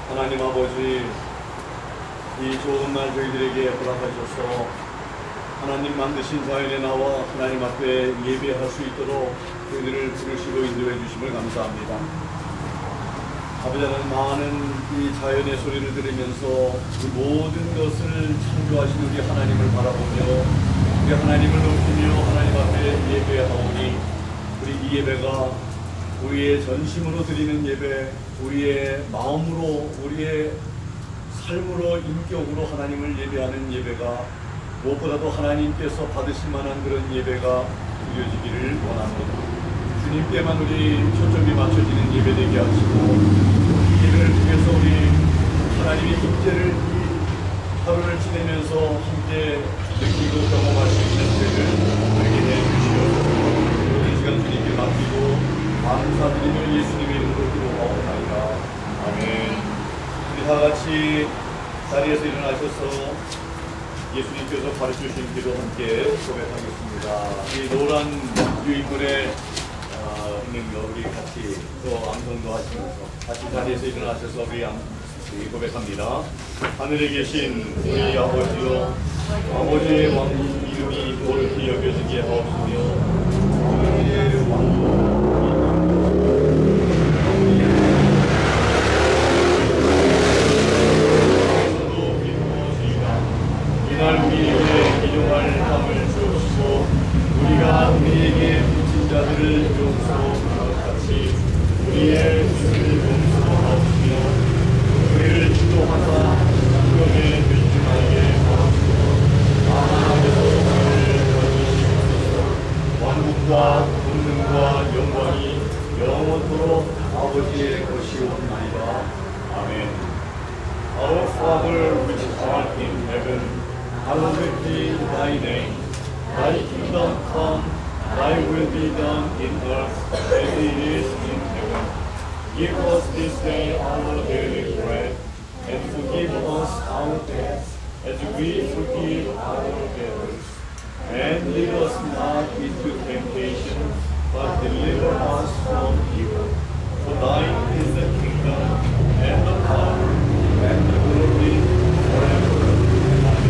하나님 아버지, 이 좋은 날 저희들에게 허락하셔서 하나님 만드신 자연에 나와 하나님 앞에 예배할 수 있도록 저희들을 부르시고 인도해 주심을 감사합니다. 아버지 하나님, 많은 이 자연의 소리를 들으면서 그 모든 것을 창조하신 우리 하나님을 바라보며 우리 하나님을 높이며 하나님 앞에 예배하오니 우리 이 예배가 우리의 전심으로 드리는 예배, 우리의 마음으로, 우리의 삶으로, 인격으로 하나님을 예배하는 예배가 무엇보다도 하나님께서 받으실 만한 그런 예배가 드려지기를 원합니다. 주님께만 우리 초점이 맞춰지는 예배 되게 하시고, 이 예배를 통해서 우리 하나님의 임재를 이 하루를 지내면서 함께 느끼고 경험할 수 있는 때를 우리에게 내주시옵소서. 모든 시간 주님께 맡기고 감사드리며 예수님의 이름으로 기도하옵나이다. 아멘. 우리 다같이 자리에서 일어나셔서 예수님께서 가르쳐주신 기도 함께 고백하겠습니다. 이 노란 유인물에 있는 거 우리 같이 또 암송도 하시면서 같이 자리에서 일어나셔서 우리 고백합니다. 하늘에 계신 우리 아버지여, 아버지의 왕 이름이 옳게 여겨지게 하옵시며 아버지의 왕도 이날 우리에게 일용할 밤을 주옵시고 우리가 우리에게 빚진 자들을 용서하는 것 같이 우리의 빚을 용서하옵시며 우리를 인도하사 시험에 들지 말게 하옵시고 다만 앞에서 우리를 건지시옵소서. 왕국과 권능과 영광이 영원토록 아버지의 것이옵나이다. 아멘. Our Father which art in heaven, hallowed be thy name. Thy kingdom come, thy will be done in earth as it is in heaven. Give us this day our daily bread, and forgive us our debts, as we forgive our debtors. And lead us not into temptation, but deliver us from evil. For thine is the kingdom, and the power, and the glory forever. Amen.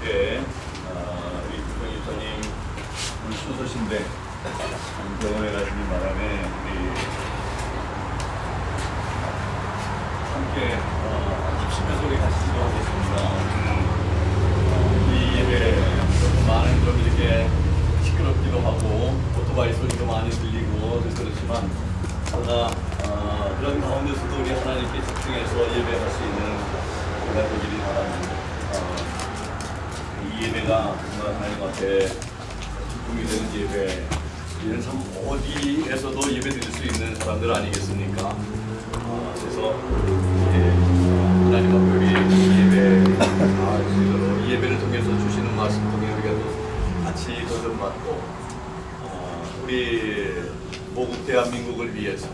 때 우리 김성희 목사님 오늘 순서신데 병원에 가시는 바람에 우리 함께 합심해서 우리 같이 기도하겠습니다. 이 예배 많은 좀 이렇게 시끄럽기도 하고 오토바이 소리도 많이 들리고 그렇지만 그러나 그런 가운데서도 우리 하나님께 집중해서 예배할 수 있는 예배가 되기를 바랍니다. 이 예배가 정말 하나님 앞에 기쁨이 되는 예배, 이런 참 어디에서도 예배 드릴 수 있는 사람들 아니겠습니까? 그래서 하나님 앞에 우리 이 예배를 통해서 주시는 말씀 통해 우리가 또 같이 거듭받고 우리 모국 대한민국을 위해서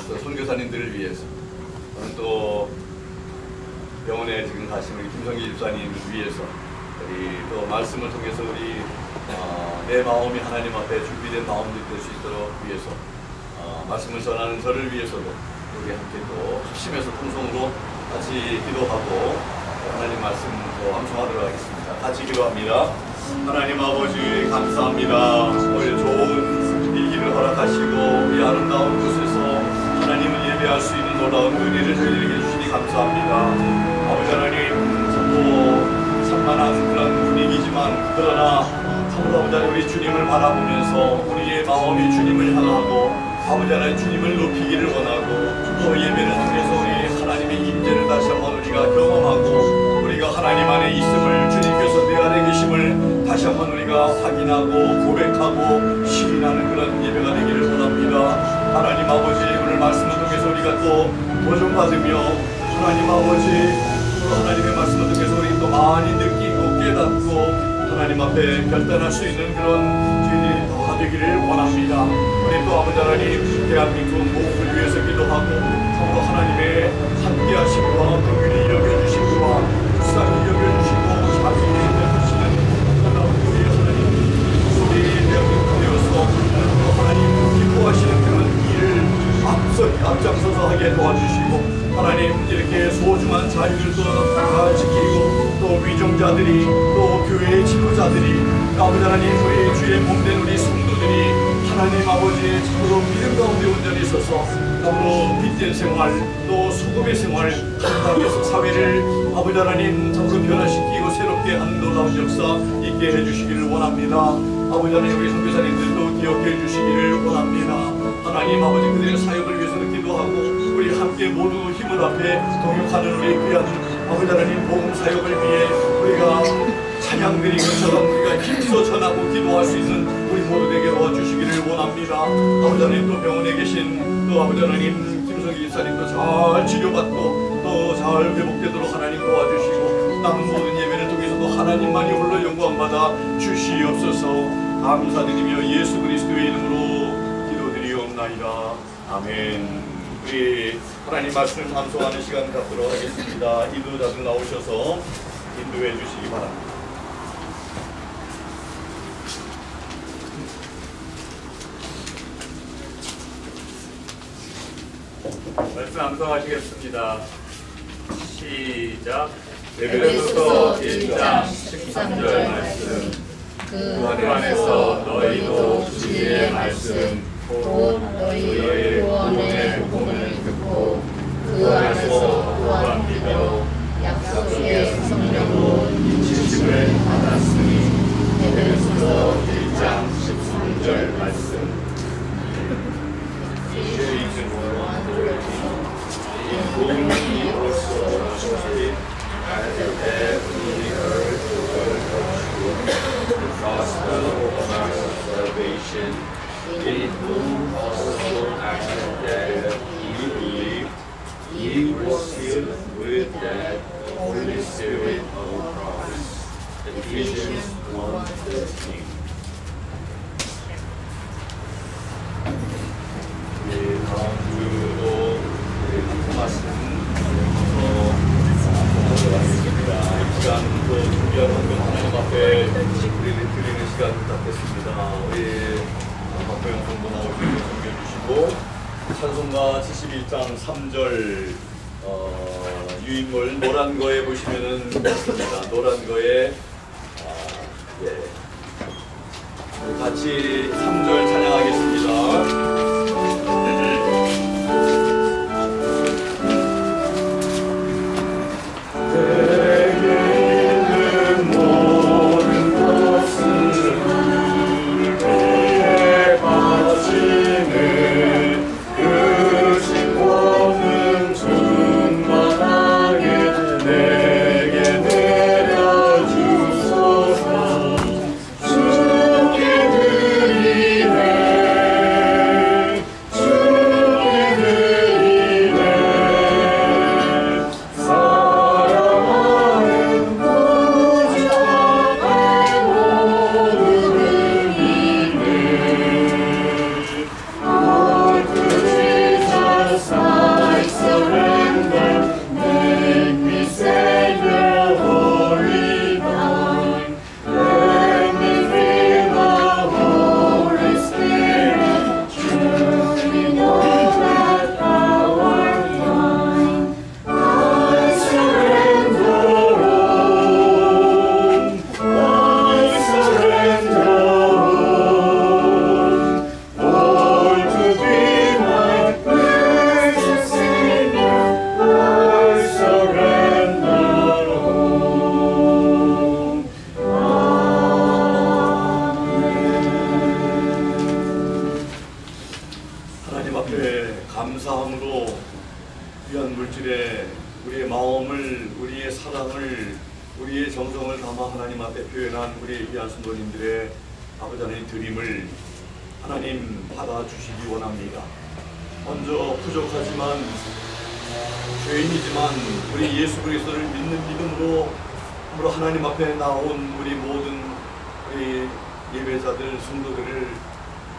또 선교사님들을 위해서 또 병원에 지금 가신 우리 김성기 집사님을 위해서 우리 또 말씀을 통해서 우리 내 마음이 하나님 앞에 준비된 마음이 될 수 있도록 위해서 말씀을 전하는 저를 위해서도 우리 함께 또 합심해서 통성으로 같이 기도하고 하나님 말씀도 암송하도록 하겠습니다. 같이 기도합니다. 하나님 아버지 감사합니다. 오늘 좋은 일기를 허락하시고 이 아름다운 곳에서 하나님을 예배할 수 있는 놀라운 은혜를 저희에게 주시니 감사합니다. 아버지 하나님 참고 산만한 그런 분위기지만 그러나 참으로 아버지 하나님 우리 주님을 바라보면서 우리의 마음이 주님을 향하고 아버지 하나님 주님을 높이기를 원하고 또 예배를 통해서 우리 하나님의 임재를 다시 한번 우리가 경험하고 우리가 하나님 안에 있음을 주님께서 내 안에 계심을 다시 한번 우리가 확인하고 고백하고 시인하는 그런 예배가 되기를 원합니다. 하나님 아버지 오늘 말씀을 통해서 우리가 또 도전받으며 하나님 아버지 하나님의 말씀을 통해서 우리 또 많이 느끼고 깨닫고 하나님 앞에 결단할 수 있는 그런 주인이 다 되기를 원합니다. 우리 또 아버지 하나님 대한민국 모국을 위해서 기도하고 참으로 하나님의 함께 하심과 긍휼히 여겨주심과 불쌍히 여겨주시고 자비히 여겨주시는 우리 하나님 우리 대한민국 되어서 하나님 기뻐하시는 그런 일을 앞장서서 하게 도와주시고 하나님 이렇게 소중한 자유들도 다 지키고 또 위정자들이 또 교회의 지도자들이 아버지 하나님 우리 주의 몸된 우리 성도들이 하나님 아버지의 참으로 믿음 가운데 온전히 서서 참으로 빛된 생활 또 소금의 생활 감당해서 사회를 아버지 하나님 참으로 변화시키고 새롭게 하는 놀라운 역사 있게 해주시기를 원합니다. 아버지 하나님 우리 선교사님들도 기억해 주시기를 원합니다. 하나님 아버지 그들의 사역을 위해서도 기도하고 우리 함께 모두 힘을 앞에 동역하는 우리 귀한 아버지 하나님 복음 사역을 위해 우리가 찬양 드린 것처럼 우리가 힘써 전하고 기도할 수 있는 우리 모두에게 도와주시기를 원합니다. 아버지 하나님 또 병원에 계신 또 아버지 하나님 김성기 집사님도 잘 치료받고 또 잘 회복되도록 하나님 도와주시고 남은 모든 예배를 통해서도 하나님만이 홀로 영광받아 주시옵소서. 감사드리며 예수 그리스도의 이름으로 기도드리옵나이다. 아멘. 우리 하나님 말씀을 감소하는 시간 갖도록 하겠습니다. 인도자들 나오셔서 인도해 주시기 바랍니다. 말씀 암송하시겠습니다. 시작. 에베소서 1장 13절 말씀. 그 안에서 너희도 주의 말씀 곧 너희의 구원의 복음을 듣고 그 안에서 또한 믿어 약속의 성령으로 인치심을 받았으니. 에베소서 1장 13절 말씀. In whom he also trusted after that we heard the word of truth, the gospel of our salvation, in whom also after that he believed, he was sealed with that Holy Spirit of promise. Ephesians 1:13. 다음 주도 말씀 하겠습니다. 이 시간도 준비한 만큼 하나님 앞에 드리는 시간 부탁했습니다. 우리 박보영 성도 나오시고 섬겨주시고 찬송가 71장 3절 유인물 노란 거에 보시면은 있습니다. 노란 거에 같이 3절 찬양하겠습니다. 감사함으로 귀한 물질에 우리의 마음을, 우리의 사랑을, 우리의 정성을 담아 하나님 앞에 표현한 우리의 귀한 성도님들의 아버지 하나님 드림을 하나님 받아주시기 원합니다. 먼저 부족하지만 죄인이지만 우리 예수 그리스도를 믿는 믿음으로 하나님 앞에 나온 우리 모든 우리 예배자들, 성도들을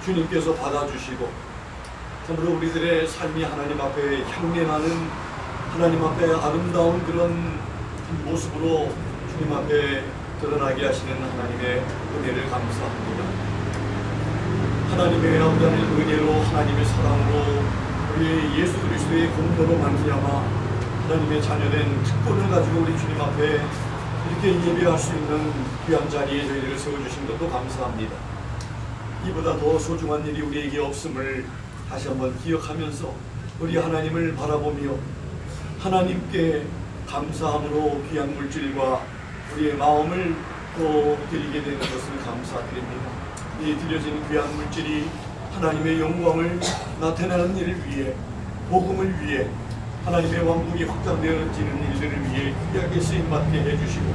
주님께서 받아주시고 참으로 우리들의 삶이 하나님 앞에 향례나는, 하나님 앞에 아름다운 그런 모습으로 주님 앞에 드러나게 하시는 하나님의 은혜를 감사합니다. 하나님의 아버지 하나님 은혜로, 하나님의 사랑으로, 우리 예수 그리스도의 공로로 말미암아 하나님의 자녀된 특권을 가지고 우리 주님 앞에 이렇게 예배할 수 있는 귀한 자리에 저희들을 세워주신 것도 감사합니다. 이보다 더 소중한 일이 우리에게 없음을 다시 한번 기억하면서 우리 하나님을 바라보며 하나님께 감사함으로 귀한 물질과 우리의 마음을 또 드리게 되는 것을 감사드립니다. 이 드려진 귀한 물질이 하나님의 영광을 나타내는 일을 위해, 복음을 위해, 하나님의 왕국이 확장되어지는 일들을 위해 귀하게 쓰임받게 해주시고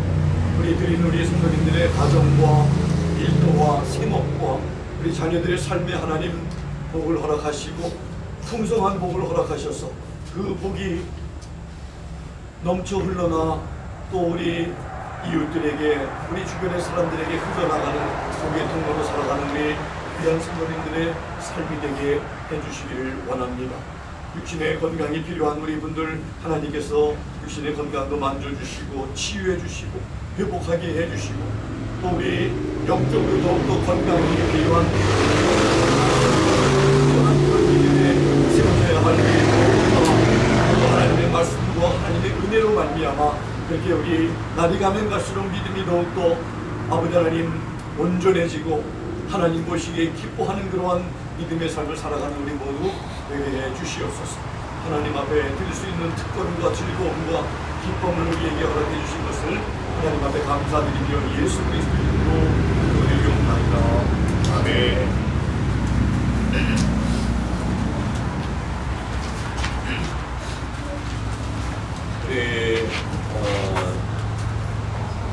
우리 드린 우리 성도님들의 가정과 일터와 생업과 우리 자녀들의 삶에 하나님 복을 허락하시고 풍성한 복을 허락하셔서 그 복이 넘쳐 흘러나 또 우리 이웃들에게, 우리 주변의 사람들에게 흘러나가는 복의 통로로 살아가는 우리 귀한 성도님들의 삶이 되게 해주시기를 원합니다. 육신의 건강이 필요한 우리 분들 하나님께서 육신의 건강도 만져주시고 치유해주시고 회복하게 해주시고 또 우리 영적으로 더욱더 건강이 필요한 세워져야 할 하나님의 말씀과 하나님의 은혜로 말미암아 그렇게 우리 날이 가면 갈수록 믿음이 더욱더 아버지 하나님 온전해지고 하나님 보시기에 기뻐하는 그러한 믿음의 삶을 살아가는 우리 모두 되게 해 주시옵소서. 하나님 앞에 드릴 수 있는 특권과 즐거움과 기쁨을 우리에게 허락해 주신 것을 하나님 앞에 감사드리며 예수 그리스도 이름으로 기도드리옵나이다. 아멘. 네,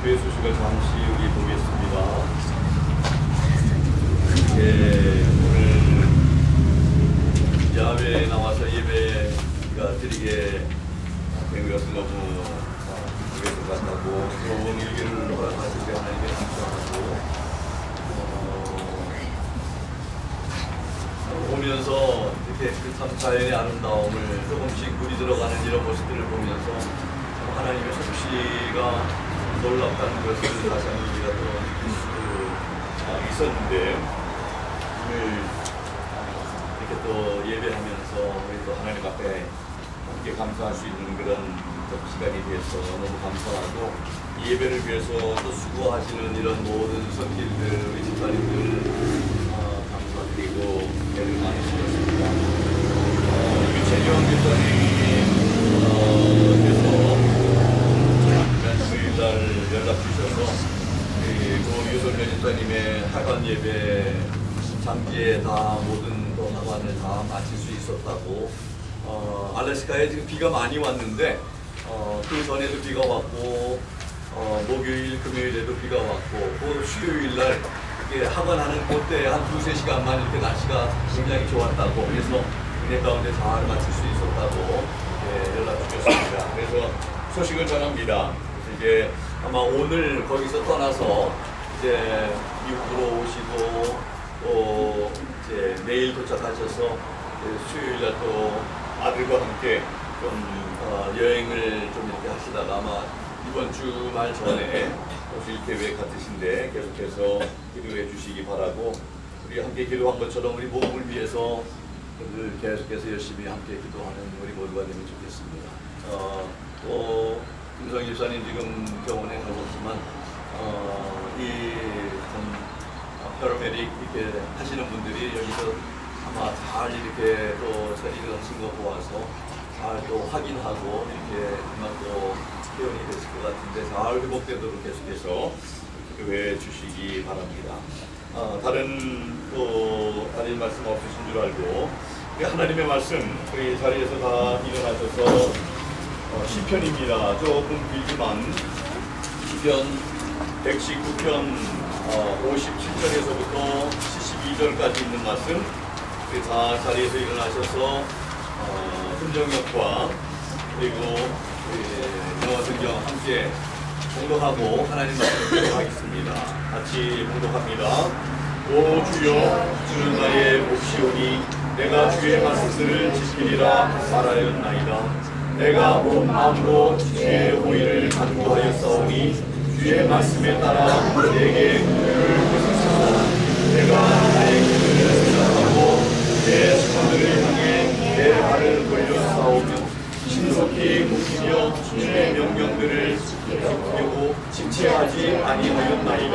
교회 소식을 잠시 여기 보겠습니다. 오늘 야외에 나와서 예배가 드리게 된 것을 너무 기쁘게 생각하고 좋은 일기를 허락하시게 하나님께 감사하고 보면서 이렇게 참 자연의 아름다움을 조금씩 물이 들어가는 이런 모습들을 보면서 하나님의 솜씨가 놀랍다는 것을 다시 한번 우리가 또 느낄 수 있었는데 오늘 이렇게 또 예배하면서 우리 또 하나님 앞에 함께 감사할 수 있는 그런 시간이 돼서 너무 감사하고, 이 예배를 위해서 또 수고하시는 이런 모든 성길들, 우리 집사님들 감사드리고 애를 많이 쓰셨습니다. 유채경 교사님께서 주일날 연락 주셔서 유솔면 집사님의 하관 예배 장기에 다 모든 또 하관을 다 마칠 수 있었다고. 알래스카에 지금 비가 많이 왔는데 그 전에도 비가 왔고 목요일 금요일에도 비가 왔고 또 수요일날 하관하는 그때 한 2~3시간만 이렇게 날씨가 굉장히 좋았다고, 그래서 은혜 가운데 잘 마칠 수 있었다고 연락 주셨습니다. 그래서 소식을 전합니다. 그래서 이제 아마 오늘 거기서 떠나서 이제 미국으로 오시고 또 이제 내일 도착하셔서 수요일날 또 아들과 함께 좀 여행을 좀 이렇게 하시다가 아마 이번 주말 전에 오실 계획 같으신데 계속해서 기도해 주시기 바라고, 우리 함께 기도한 것처럼 우리 모험을 위해서 늘 계속해서 열심히 함께 기도하는 우리 모두가 되면 좋겠습니다. 또 김성희 집사님 지금 병원에 가셨지만 이 패러메딕 이렇게 하시는 분들이 여기서 아마 잘 이렇게 또 일어나신 거 보아서 잘 또 확인하고 이렇게 아마 또 회원이 되실 것 같은데 잘 회복되도록 계속해서 기도해 주시기 바랍니다. 다른 또 다른 말씀 없으신 줄 알고 하나님의 말씀 우리 자리에서 다 일어나셔서 시편입니다. 조금 길지만 시편 119편 57절에서부터 72절까지 있는 말씀, 우리 다 자리에서 일어나셔서 금정역과 그리고 영어 성경 함께 봉독하고 하나님 말씀을 기도하겠습니다. 같이 봉독합니다. 오 주여, 주는 나의 몫이오니 내가 주의 말씀들을 지키리라 말하였나이다. 내가 온 마음으로 주의 호의를 간구하였사오니 주의 말씀에 따라 내게 긍휼을 베푸소서. 내가 나의 긍휼을 생각하고 내 수건들을 향해 내 발을 벌려 싸우며 신속히 묵히며 주의 명령들을 지키려고 지체하지 아니하였나이다.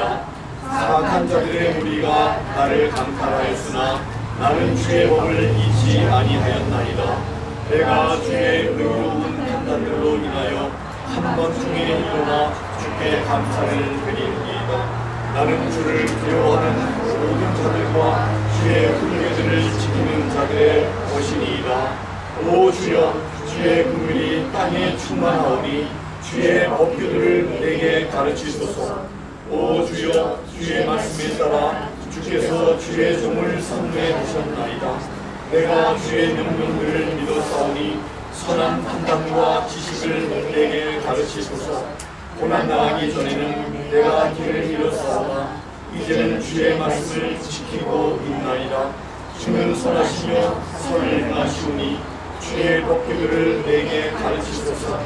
사악한 자들의 무리가 나를 강탈하였으나 나는 주의 법을 잊지 아니하였나이다. 내가 주의 의로운 판단들로 인하여 한 번 중에 일어나 주께 감사를 드리리이다. 나는 주를 두려워하는 모든 자들과 주의 훈계들을 지키는 자들의 것이니이다. 오 주여, 주의 긍휼이 땅에 충만하오니 주의 법규들을 내게 가르치소서. 오 주여, 주의 말씀에 따라 주께서 주의 종을 선대하셨나이다. 내가 주의 명령들을 믿었사오니 선한 판단과 지식을 내게 가르치소서. 고난당하기 전에는 내가 길을 잃었사오나 이제는 주의 말씀을 지키고 있나이다. 주는 선하시며 선을 행하시오니 주의 법규들을 내게 가르치소서.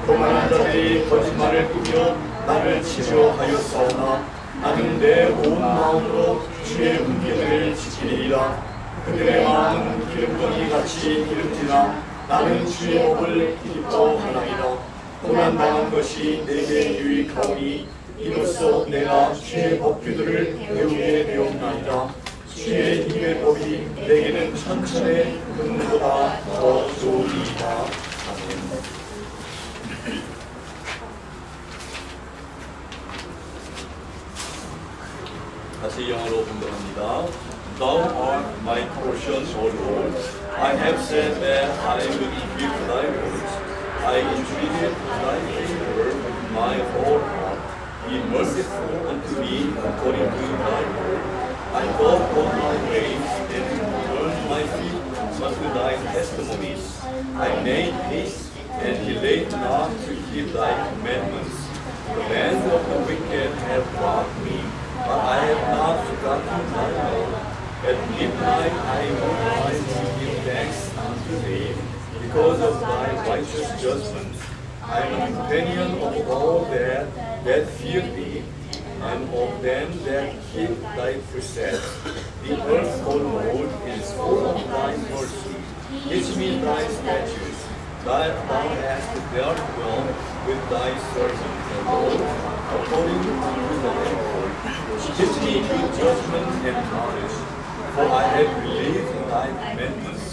교만한 자들이 거짓말을 꾸며 나를 치료하였사오나 나는 내 온 마음으로 주의 훈계들을 지키리이다. 그들의 마음은 기름덩이 같이 기름지나 나는 주의 법을 기뻐하나이다. 고난당한 것이 내게 유익하오니 이로써 내가 주의 법규들을 배우게 되었나이다. 주의 힘의 법이 내게는 천천의 금보다 더 좋으니이다. 아멘. 다시 영어로 공부합니다. Thou art my portion, O Lord. I have said that I will keep thy words. I entreated thy favor with my whole heart. Be merciful unto me according to thy word. I thought on thy ways and turned my feet unto thy testimonies. I made haste and delayed not to keep thy commandments. The band of the wicked have robbed me, but I have not forgotten thy law. At midnight I will rise to give thanks unto thee, because of thy righteous judgments. I am a companion of all that fear thee, and of them that keep thy precepts. The earth, O Lord, is full of thy mercy. Teach me thy statutes. thou hast dealt well with thy servant, the Lord, according to the word. Give me good judgment and knowledge, for I have believed in thy commandments.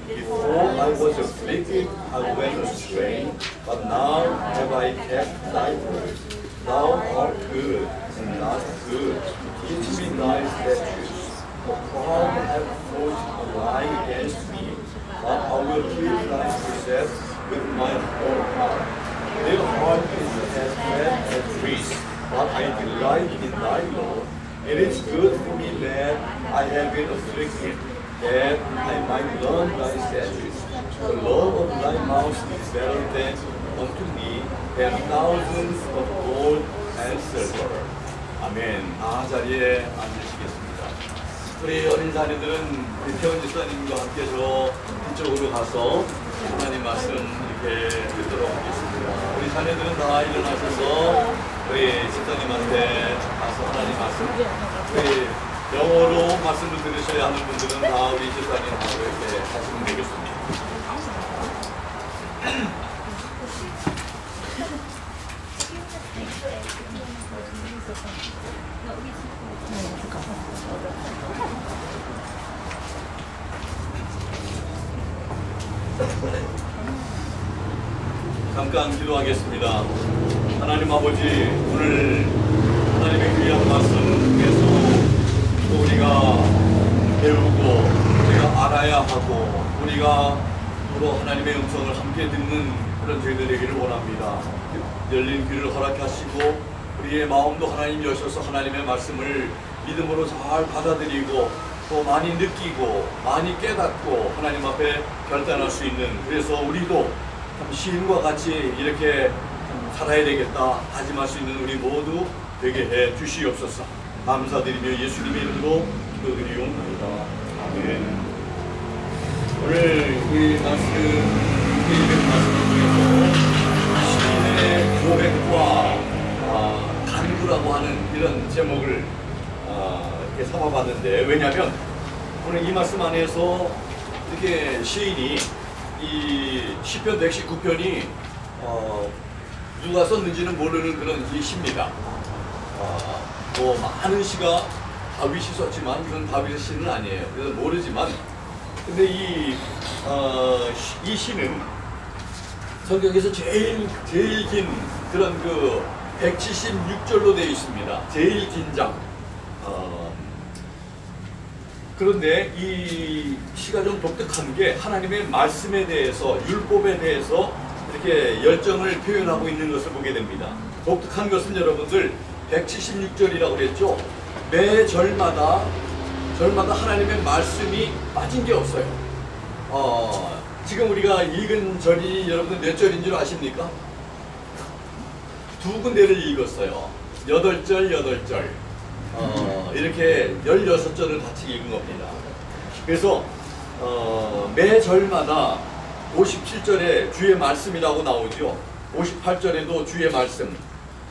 Before I was afflicted, I went astray, but now have I kept thy word. Thou art good and not good. Teach me thy statutes. The proud have forged a lie against me, but I will keep thy precepts with my whole heart. Their heart is as fat as grease, but I delight in thy law. It is good for me that I have been afflicted, that I might learn thy statutes. The law of thy mouth is better than unto me than thousands of gold and silver. 아멘. 자리에 앉으시겠습니다. 우리 어린 자녀들은 태원 집사님과 함께 저 뒤쪽으로 가서 하나님 말씀 이렇게 듣도록 하겠습니다. 우리 자녀들은 다 일어나셔서 우리 집사님한테 가서 하나님 말씀, 우리 영어로 말씀을 들으셔야 하는 분들은 다 우리 집사님하고 이렇게 하시면 되겠습니다. 잠깐 기도하겠습니다. 하나님 아버지, 오늘 하나님의 귀한 말씀 통해서 또 우리가 배우고 우리가 알아야 하고 우리가 서로 하나님의 음성을 함께 듣는 그런 저희들 되기를 원합니다. 열린 귀를 허락하시고 우리의 마음도 하나님 여셔서 하나님의 말씀을 믿음으로 잘 받아들이고 또 많이 느끼고 많이 깨닫고 하나님 앞에 결단할 수 있는, 그래서 우리도 참 시인과 같이 이렇게 살아야 되겠다 다짐할 수 있는 우리 모두 되게 해 주시옵소서. 감사드리며 예수님의 이름으로 기도드리옵나이다. 아멘. 오늘 이 말씀, 읽은 말씀을 통해서 시인의 고백과 간구라고 하는 이런 제목을 이렇게 삼아봤는데, 왜냐하면 오늘 이 말씀 안에서 이렇게 시인이 이 시편 119편이 누가 썼는지는 모르는 그런 이 시입니다. 뭐 많은 시가 다윗이 썼지만 이건 다윗의 시는 아니에요. 그래서 모르지만, 근데 이 시는 성경에서 제일 긴 그런 그 176절로 되어 있습니다. 제일 긴 장. 그런데 이 시가 좀 독특한 게 하나님의 말씀에 대해서, 율법에 대해서 이렇게 열정을 표현하고 있는 것을 보게 됩니다. 독특한 것은 여러분들 176절이라고 그랬죠. 매 절마다 하나님의 말씀이 빠진 게 없어요. 지금 우리가 읽은 절이 여러분들 몇 절인 줄 아십니까? 두 군데를 읽었어요. 8절. 이렇게 16절을 같이 읽은 겁니다. 그래서 매 절마다 57절에 주의 말씀이라고 나오죠. 58절에도 주의 말씀,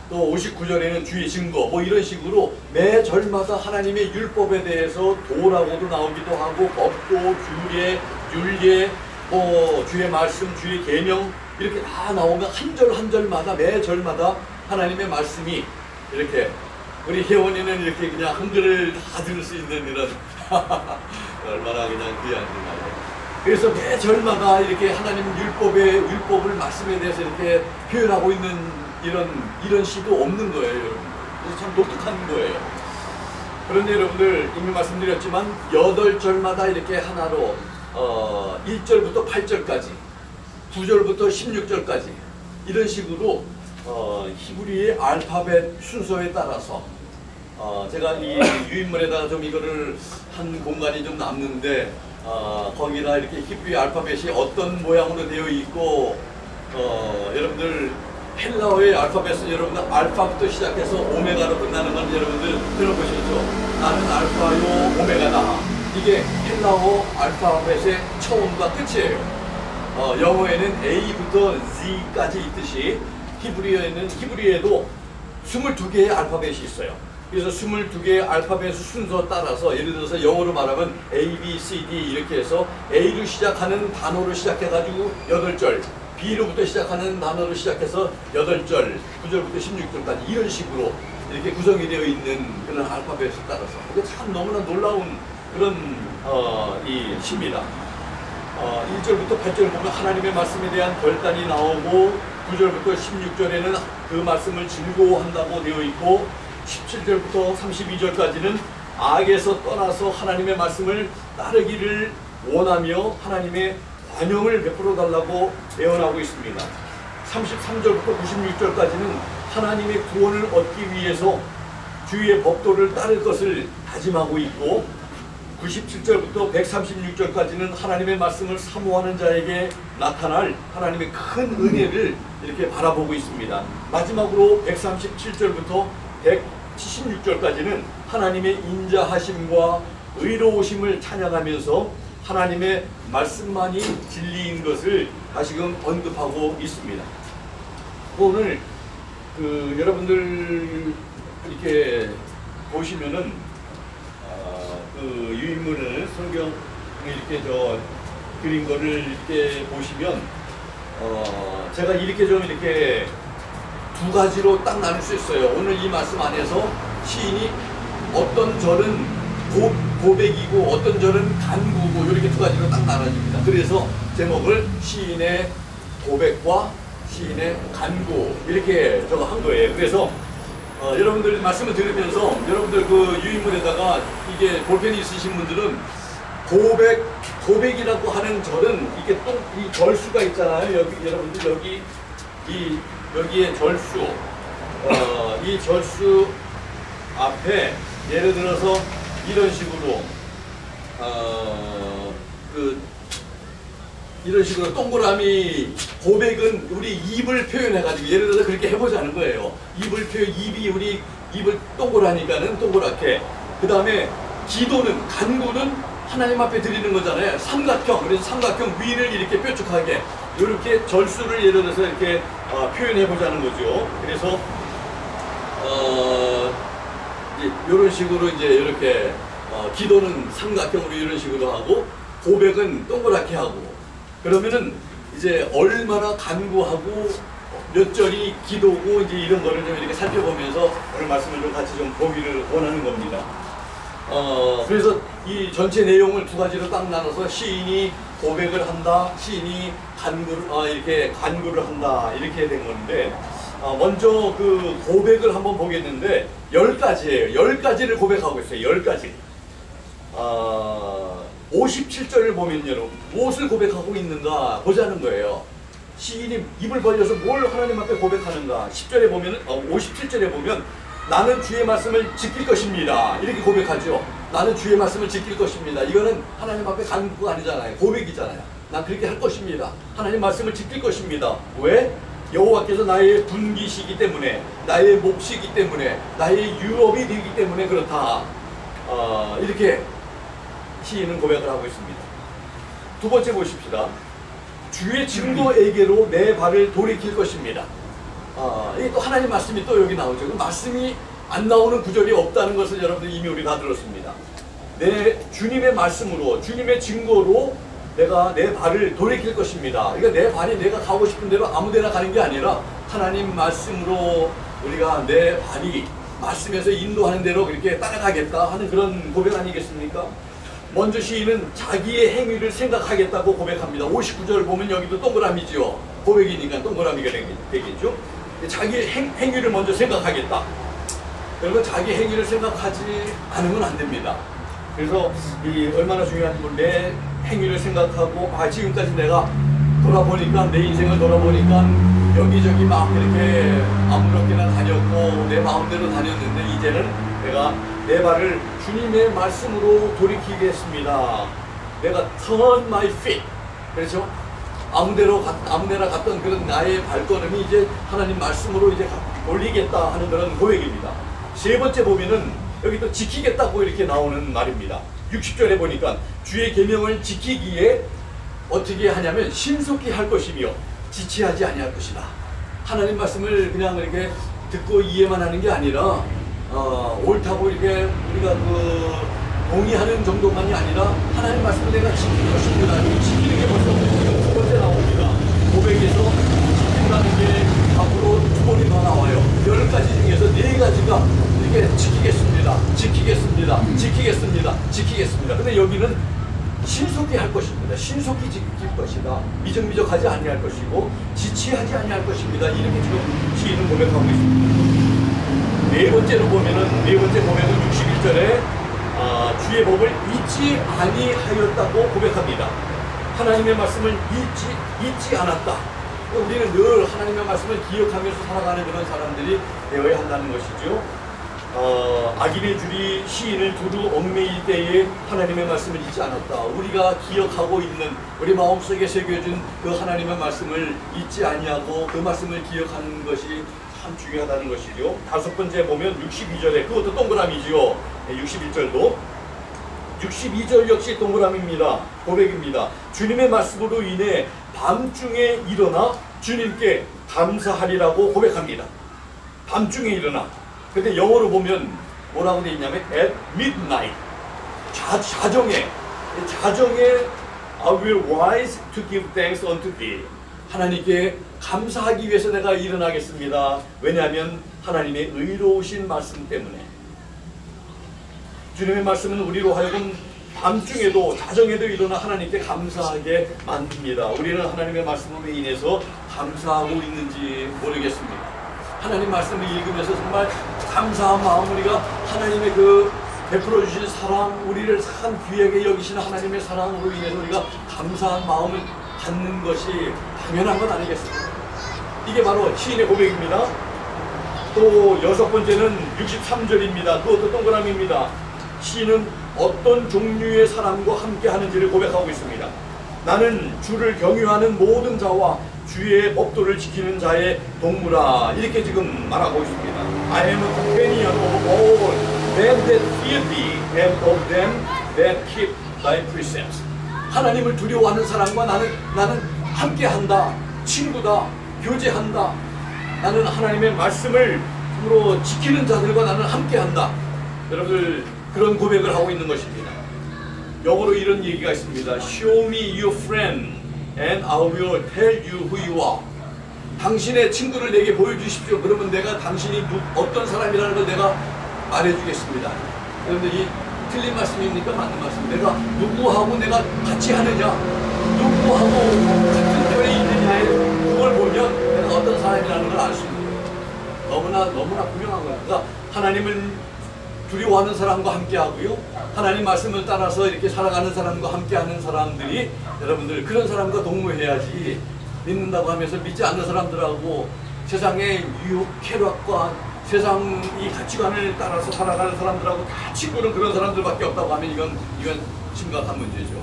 또 59절에는 주의 증거, 뭐 이런 식으로 매 절마다 하나님의 율법에 대해서 도라고도 나오기도 하고, 법도, 규례, 율례, 뭐 주의 말씀, 주의 계명 이렇게 다 나오면 한 절 한 절마다, 매 절마다 하나님의 말씀이 이렇게, 우리 혜원이는 이렇게 그냥 한글을 다 들을 수 있는 이런 얼마나 그냥 귀한지 말이에요. 그래서 매 절마다 이렇게 하나님 율법을 말씀에 대해서 이렇게 표현하고 있는 이런 시도 없는 거예요, 여러분. 그래서 참 독특한 거예요. 그런데 여러분들 이미 말씀드렸지만 8절마다 이렇게 하나로 1절부터 8절까지, 9절부터 16절까지 이런 식으로 히브리의 알파벳 순서에 따라서 제가 이 유인물에다가 좀 이거를 한 공간이 좀 남는데 거기다 이렇게 히브리 알파벳이 어떤 모양으로 되어 있고, 여러분들 헬라어의 알파벳은 여러분들 알파부터 시작해서 오메가로 끝나는 건 여러분들 들어보셨죠? 나는 알파요 오메가다. 이게 헬라어 알파벳의 처음과 끝이에요. 영어에는 A부터 Z까지 있듯이 히브리에도 22개의 알파벳이 있어요. 그래서 22개의 알파벳 순서 따라서, 예를 들어서 영어로 말하면 A, B, C, D 이렇게 해서 A로 시작하는 단어로 시작해가지고 8절, B로부터 시작하는 단어로 시작해서 8절, 9절부터 16절까지 이런 식으로 이렇게 구성이 되어 있는 그런 알파벳에 따라서 이게 참 너무나 놀라운 그런 이 시입니다. 1절부터 8절 보면 하나님의 말씀에 대한 결단이 나오고 9절부터 16절에는 그 말씀을 즐거워한다고 되어 있고 17절부터 32절까지는 악에서 떠나서 하나님의 말씀을 따르기를 원하며 하나님의 관용을 베풀어 달라고 예언하고 있습니다. 33절부터 96절까지는 하나님의 구원을 얻기 위해서 주의 법도를 따를 것을 다짐하고 있고 97절부터 136절까지는 하나님의 말씀을 사모하는 자에게 나타날 하나님의 큰 은혜를 이렇게 바라보고 있습니다. 마지막으로 137절부터 176절까지는 하나님의 인자하심과 의로우심을 찬양하면서 하나님의 말씀만이 진리인 것을 다시금 언급하고 있습니다. 오늘 여러분들 이렇게 보시면은 그 유인문을 성경 이렇게 그린 거를 이렇게 보시면 제가 이렇게 좀 이렇게 두 가지로 딱 나눌 수 있어요. 오늘 이 말씀 안에서 시인이 어떤 절은 고백이고 어떤 절은 간구고 이렇게 두 가지로 딱 나눠집니다. 그래서 제목을 시인의 고백과 시인의 간구 이렇게 한 거예요. 그래서 여러분들 말씀을 들으면서 여러분들 그 유인문에다가 이게 볼펜이 있으신 분들은 고백이라고 하는 절은 이게 또 이 절수가 있잖아요. 여기 여러분들 여기에 절수 이 절수 앞에 예를 들어서 이런 식으로 이런 식으로 동그라미 고백은 우리 입을 표현해가지고 예를 들어서 그렇게 해보자는 거예요. 입이 우리 입을 동그라니까는 동그랗게. 그 다음에 기도는 간구는 하나님 앞에 드리는 거잖아요. 삼각형. 그래서 삼각형 위를 이렇게 뾰족하게 이렇게 절수를 예를 들어서 이렇게 표현해보자는 거죠. 그래서 이제 이런 식으로 이제 이렇게 기도는 삼각형으로 이런 식으로 하고 고백은 동그랗게 하고. 그러면은 이제 얼마나 간구하고 몇 절이 기도고 이제 이런 거를 좀 이렇게 살펴보면서 오늘 말씀을 좀 같이 좀 보기를 원하는 겁니다. 그래서 이 전체 내용을 두 가지로 딱 나눠서 시인이 고백을 한다, 시인이 이렇게 간구를 한다 이렇게 된 건데 먼저 그 고백을 한번 보겠는데 10가지예요. 10가지를 고백하고 있어요. 10가지. 57절을 보면 여러분 무엇을 고백하고 있는가 보자는 거예요. 시인이 입을 벌려서 뭘 하나님 앞에 고백하는가. 10절에 보면 57절에 보면 나는 주의 말씀을 지킬 것입니다. 이렇게 고백하죠. 나는 주의 말씀을 지킬 것입니다. 이거는 하나님 앞에 간구가 아니잖아요. 고백이잖아요. 난 그렇게 할 것입니다. 하나님 말씀을 지킬 것입니다. 왜? 여호와께서 나의 분기시기 때문에, 나의 몫이기 때문에, 나의 유업이 되기 때문에 그렇다. 이렇게 시인은 고백을 하고 있습니다. 두 번째 보십시다. 주의 증거에게로 내 발을 돌이킬 것입니다. 이게 또 하나님 말씀이 또 여기 나오죠. 그 말씀이 안 나오는 구절이 없다는 것을 여러분들 이미 우리 다 들었습니다. 내 주님의 말씀으로, 주님의 증거로 내가 내 발을 돌이킬 것입니다. 그러니까 내 발이 내가 가고 싶은 대로 아무 데나 가는 게 아니라 하나님 말씀으로 우리가 내 발이 말씀에서 인도하는 대로 그렇게 따라가겠다 하는 그런 고백 아니겠습니까? 먼저 시인은 자기의 행위를 생각하겠다고 고백합니다. 59절 보면 여기도 동그라미죠. 고백이니까 동그라미가 되겠죠. 자기의 행위를 먼저 생각하겠다. 그러면 자기 행위를 생각하지 않으면 안 됩니다. 그래서 이 얼마나 중요한지 내 행위를 생각하고 지금까지 내가 돌아보니까 내 인생을 돌아보니까 여기저기 막 이렇게 아무렇게나 다녔고 내 마음대로 다녔는데 이제는 내가 내 발을 주님의 말씀으로 돌이키겠습니다. 내가 turn my feet. 그렇죠? 아무데나 갔던 그런 나의 발걸음이 이제 하나님 말씀으로 이제 올리겠다 하는 그런 고백입니다. 세 번째 보면은 여기 또 지키겠다고 이렇게 나오는 말입니다. 60절에 보니까 주의 계명을 지키기에 어떻게 하냐면 신속히 할 것이며 지체하지 아니할 것이다. 하나님 말씀을 그냥 이렇게 듣고 이해만 하는 게 아니라 옳다고 이렇게 우리가 동의하는 정도만이 아니라 하나님 말씀을 내가 지킬 것입니다. 지키는 게 벌써 두 번째 나옵니다. 고백에서 지킨다는 게 앞으로 2번이 더 나와요. 10가지 중에서 4가지가 이렇게 지키겠습니다. 지키겠습니다. 지키겠습니다. 지키겠습니다. 근데 여기는 신속히 할 것입니다. 신속히 지킬 것이다. 미적미적하지 아니할 것이고 지체하지 아니할 것입니다. 이렇게 지금 시인은 고백하고 있습니다. 네 번째 고백은 61절에 주의 법을 잊지 아니하였다고 고백합니다. 하나님의 말씀을 잊지 않았다. 우리는 늘 하나님의 말씀을 기억하면서 살아가는 그런 사람들이 되어야 한다는 것이죠. 악인의 줄이 시인을 두루 얽매일 때에 하나님의 말씀을 잊지 않았다. 우리가 기억하고 있는 우리 마음속에 새겨진 그 하나님의 말씀을 잊지 아니하고 그 말씀을 기억하는 것이 참 중요하다는 것이죠. 5번째 보면 62절에 그것도 동그라미지요. 61절도 62절 역시 동그라미입니다. 고백입니다. 주님의 말씀으로 인해 밤중에 일어나 주님께 감사하리라고 고백합니다. 밤중에 일어나. 근데 영어로 보면 뭐라고 되어 있냐면 at midnight. 자정에 I will rise to give thanks unto thee. 하나님께 감사하기 위해서 내가 일어나겠습니다. 왜냐하면 하나님의 의로우신 말씀 때문에. 주님의 말씀은 우리로 하여금 밤중에도 자정에도 일어나 하나님께 감사하게 만듭니다. 우리는 하나님의 말씀으로 인해서 감사하고 있는지 모르겠습니다. 하나님 말씀을 읽으면서 정말 감사한 마음, 우리가 하나님의 그 베풀어 주신 사랑, 우리를 참 귀하게 여기시는 하나님의 사랑으로 인해서 우리가 감사한 마음을 갖는 것이 당연한 건 아니겠습니까? 이게 바로 시인의 고백입니다. 또 6번째는 63절입니다. 그것도 동그라미입니다. 시인은 어떤 종류의 사람과 함께 하는지를 고백하고 있습니다. 나는 주를 경유하는 모든 자와 주의 법도를 지키는 자의 동무라. 이렇게 지금 말하고 있습니다. I am a companion of all them that fear thee and of them that keep thy precepts. 하나님을 두려워하는 사람과 나는 함께한다. 친구다. 교제한다. 나는 하나님의 말씀을 으로 지키는 자들과 나는 함께한다. 여러분들 그런 고백을 하고 있는 것입니다. 영어로 이런 얘기가 있습니다. Show me your friend and I will tell you who you are. 당신의 친구를 내게 보여주십시오. 그러면 내가 당신이 어떤 사람이라는 걸 내가 말해주겠습니다. 그런데 이 틀린 말씀입니까? 맞는 말씀입니다. 내가 누구하고 내가 같이 하느냐, 누구하고 같은 편에 있느냐에 그걸 보면 내가 어떤 사람이라는 걸 알 수 있는 거예요. 너무나 분명한 거예요. 그러니까 하나님을 두려워하는 사람과 함께 하고요, 하나님 말씀을 따라서 이렇게 살아가는 사람과 함께 하는 사람들이, 여러분들 그런 사람과 동무해야지, 믿는다고 하면서 믿지 않는 사람들하고 세상의 유혹, 쾌락과 세상 이 가치관을 따라서 살아가는 사람들하고 다 친구는 그런 사람들밖에 없다고 하면 이건 심각한 문제죠.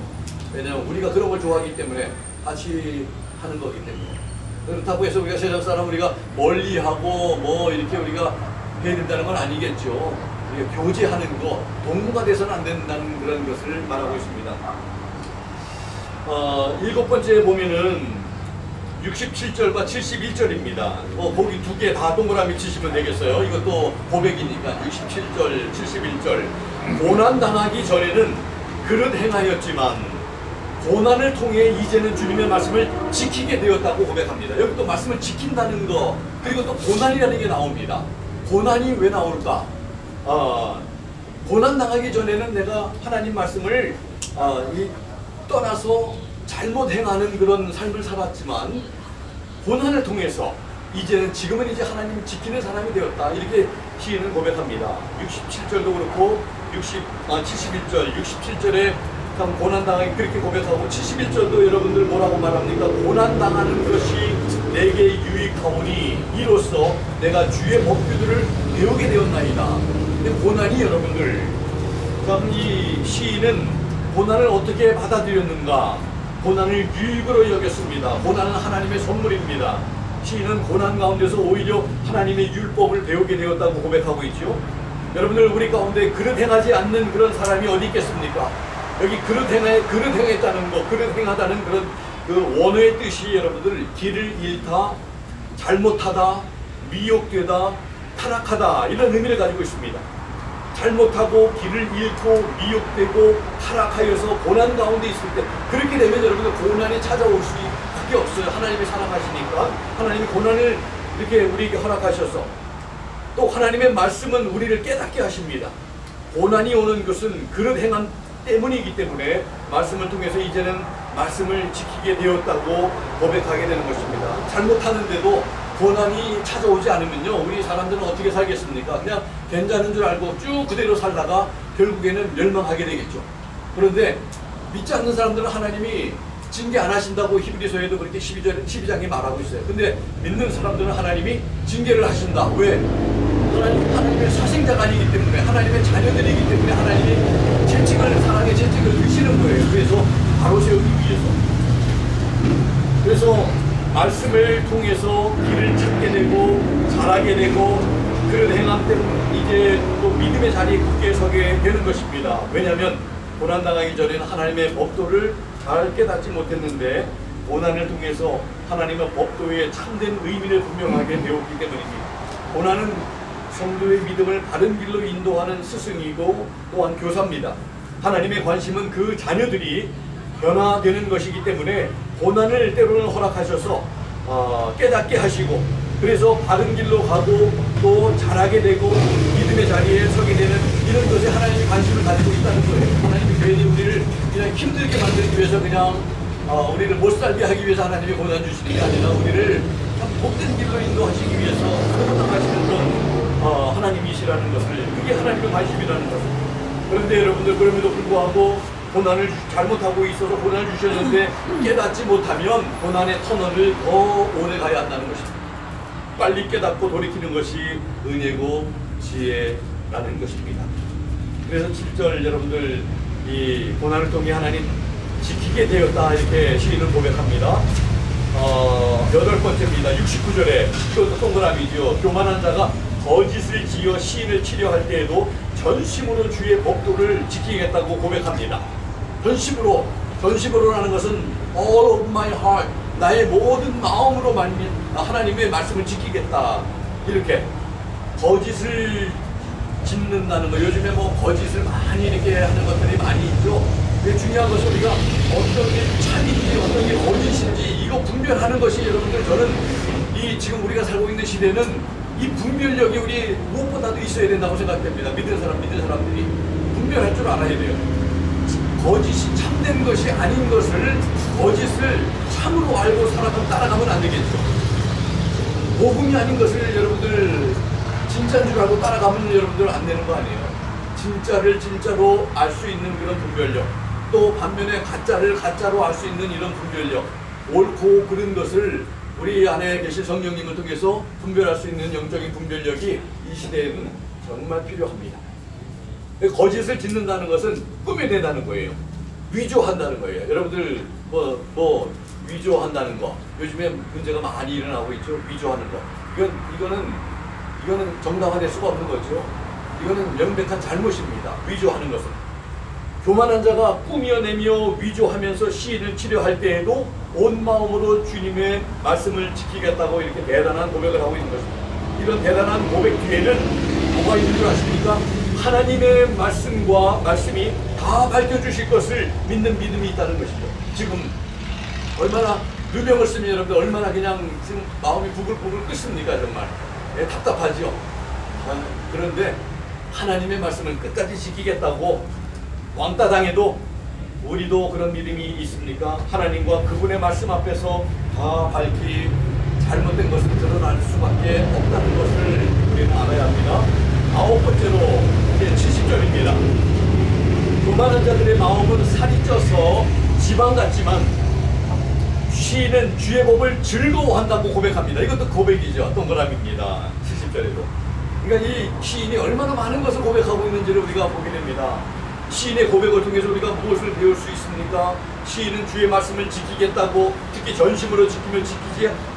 왜냐하면 우리가 그런 걸 좋아하기 때문에 같이 하는 거기 때문에. 그렇다고 해서 우리가 세상 사람 우리가 멀리하고 뭐 이렇게 우리가 해야 된다는 건 아니겠죠. 교제하는 거, 동무가 돼서는 안 된다는 그런 것을 말하고 있습니다. 7번째 보면은 67절과 71절입니다. 거기 두 개 다 동그라미 치시면 되겠어요. 이것도 고백이니까. 67절, 71절. 고난당하기 전에는 그릇 행하였지만 고난을 통해 이제는 주님의 말씀을 지키게 되었다고 고백합니다. 여기 또 말씀을 지킨다는 거, 그리고 또 고난이라는 게 나옵니다. 고난이 왜 나올까? 고난당하기 전에는 내가 하나님 말씀을 떠나서 잘못 행하는 그런 삶을 살았지만 고난을 통해서 지금은 이제 하나님 지키는 사람이 되었다. 이렇게 시인은 고백합니다. 67절도 그렇고 71절, 67절에 참 고난당하기 그렇게 고백하고 71절도 여러분들 뭐라고 말합니까? 고난당하는 것이 내게 유익하오니 이로써 내가 주의 법규들을 배우게 되었나이다. 근데 고난이 여러분들, 참 이 시인은 고난을 어떻게 받아들였는가? 고난을 유익으로 여겼습니다. 고난은 하나님의 선물입니다. 시인은 고난 가운데서 오히려 하나님의 율법을 배우게 되었다고 고백하고 있죠. 여러분들 우리 가운데 그릇 행하지 않는 그런 사람이 어디 있겠습니까? 여기 그릇 행했다는 거, 그릇 행하다는 그런 그 원어의 뜻이 여러분들 길을 잃다, 잘못하다, 미혹되다, 타락하다 이런 의미를 가지고 있습니다. 잘못하고 길을 잃고 미혹되고 타락하여서 고난 가운데 있을 때, 그렇게 되면 여러분들 고난이 찾아올 수밖에 게 없어요. 하나님이 사랑하시니까 하나님이 고난을 이렇게 우리에게 허락하셔서 또 하나님의 말씀은 우리를 깨닫게 하십니다. 고난이 오는 것은 그릇 행함 때문이기 때문에 말씀을 통해서 이제는 말씀을 지키게 되었다고 고백하게 되는 것입니다. 잘못하는데도 고난이 찾아오지 않으면요, 우리 사람들은 어떻게 살겠습니까? 그냥 괜찮은 줄 알고 쭉 그대로 살다가 결국에는 멸망하게 되겠죠. 그런데 믿지 않는 사람들은 하나님이 징계 안 하신다고 히브리서에도 그렇게 12장에 말하고 있어요. 근데 믿는 사람들은 하나님이 징계를 하신다. 왜? 하나님의 사생자가 아니기 때문에, 하나님의 자녀들이기 때문에 하나님이 채찍을, 사랑의 채찍을 드시는 거예요. 그래서 바로 세우기 위해서. 그래서 말씀을 통해서 길을 찾게 되고 자라게 되고 그런 행함 때문에 이제 또 믿음의 자리에 굳게 서게 되는 것입니다. 왜냐하면 고난당하기 전에는 하나님의 법도를 잘 깨닫지 못했는데 고난을 통해서 하나님의 법도의 참된 의미를 분명하게 되었기 때문입니다. 고난은 성도의 믿음을 바른 길로 인도하는 스승이고 또한 교사입니다. 하나님의 관심은 그 자녀들이 변화되는 것이기 때문에 고난을 때로는 허락하셔서 깨닫게 하시고 그래서 바른 길로 가고 또 자라게 되고 믿음의 자리에 서게 되는 이런 것에 하나님이 관심을 가지고 있다는 거예요. 하나님이 괜히 우리를 그냥 힘들게 만들기 위해서 그냥 우리를 못 살게 하기 위해서 하나님이 고난 주시는 게 아니라 우리를 참 복된 길로 인도하시기 위해서 고난하시는 건 하나님이시라는 것을, 그게 하나님의 관심이라는 것을. 그런데 여러분들 그럼에도 불구하고 고난을 잘못하고 있어서 고난을 주셨는데 깨닫지 못하면 고난의 터널을 더 오래 가야 한다는 것입니다. 빨리 깨닫고 돌이키는 것이 은혜고 지혜라는 것입니다. 그래서 7절 여러분들 이 고난을 통해 하나님 지키게 되었다 이렇게 시인은 고백합니다. 8번째입니다. 69절에 이것도 동그라미죠. 교만한 자가 거짓을 지어 시인을 치려할 때에도 전심으로 주의 법도를 지키겠다고 고백합니다. 전심으로라는 것은 all of my heart, 나의 모든 마음으로 하나님의 말씀을 지키겠다. 이렇게 거짓을 짓는다는 거, 요즘에 뭐 거짓을 많이 이렇게 하는 것들이 많이 있죠. 근데 중요한 것은 우리가 어떤 게 참인지 어떤 게 거짓인지 이거 분별하는 것이, 여러분들 저는 이 지금 우리가 살고 있는 시대는 이 분별력이 우리 무엇보다도 있어야 된다고 생각됩니다. 믿는 사람들이 분별할 줄 알아야 돼요. 거짓이 참된 것이 아닌 것을, 거짓을 참으로 알고 살아가면 따라가면 안 되겠죠. 복음이 아닌 것을 여러분들 진짜인 줄 알고 따라가면 여러분들 안 되는 거 아니에요. 진짜를 진짜로 알 수 있는 그런 분별력, 또 반면에 가짜를 가짜로 알 수 있는 이런 분별력, 옳고 그른 것을 우리 안에 계신 성령님을 통해서 분별할 수 있는 영적인 분별력이 이 시대에는 정말 필요합니다. 거짓을 짓는다는 것은 꾸며낸다는 거예요. 위조한다는 거예요. 여러분들 뭐 위조한다는 거, 요즘에 문제가 많이 일어나고 있죠. 위조하는 거. 이거는 정당화될 수가 없는 거죠. 이거는 명백한 잘못입니다. 위조하는 것은. 교만한 자가 꾸며내며 위조하면서 시인을 치료할 때에도 온 마음으로 주님의 말씀을 지키겠다고 이렇게 대단한 고백을 하고 있는 것입니다. 이런 대단한 고백 뒤에는 뭐가 있는 줄 아십니까? 하나님의 말씀이 다 밝혀주실 것을 믿는 믿음이 있다는 것이죠. 지금 얼마나 누명을 쓰면 여러분들 얼마나 그냥 지금 마음이 부글부글 끓습니까? 정말 답답하죠. 그런데 하나님의 말씀을 끝까지 지키겠다고 왕따 당해도 우리도 그런 믿음이 있습니까? 하나님과 그분의 말씀 앞에서 다 밝히 잘못된 것을 드러날 수밖에 없다는 것을 우리는 알아야 합니다. 9번째로 이제 70절입니다. 교만한 자들의 마음은 살이 쪄서 지방 같지만 시인은 주의 법을 즐거워한다고 고백합니다. 이것도 고백이죠. 동그라미입니다. 70절에도. 그러니까 이 시인이 얼마나 많은 것을 고백하고 있는지를 우리가 보게 됩니다. 시인의 고백을 통해서 우리가 무엇을 배울 수 있습니까? 시인은 주의 말씀을 지키겠다고, 특히 전심으로 지키며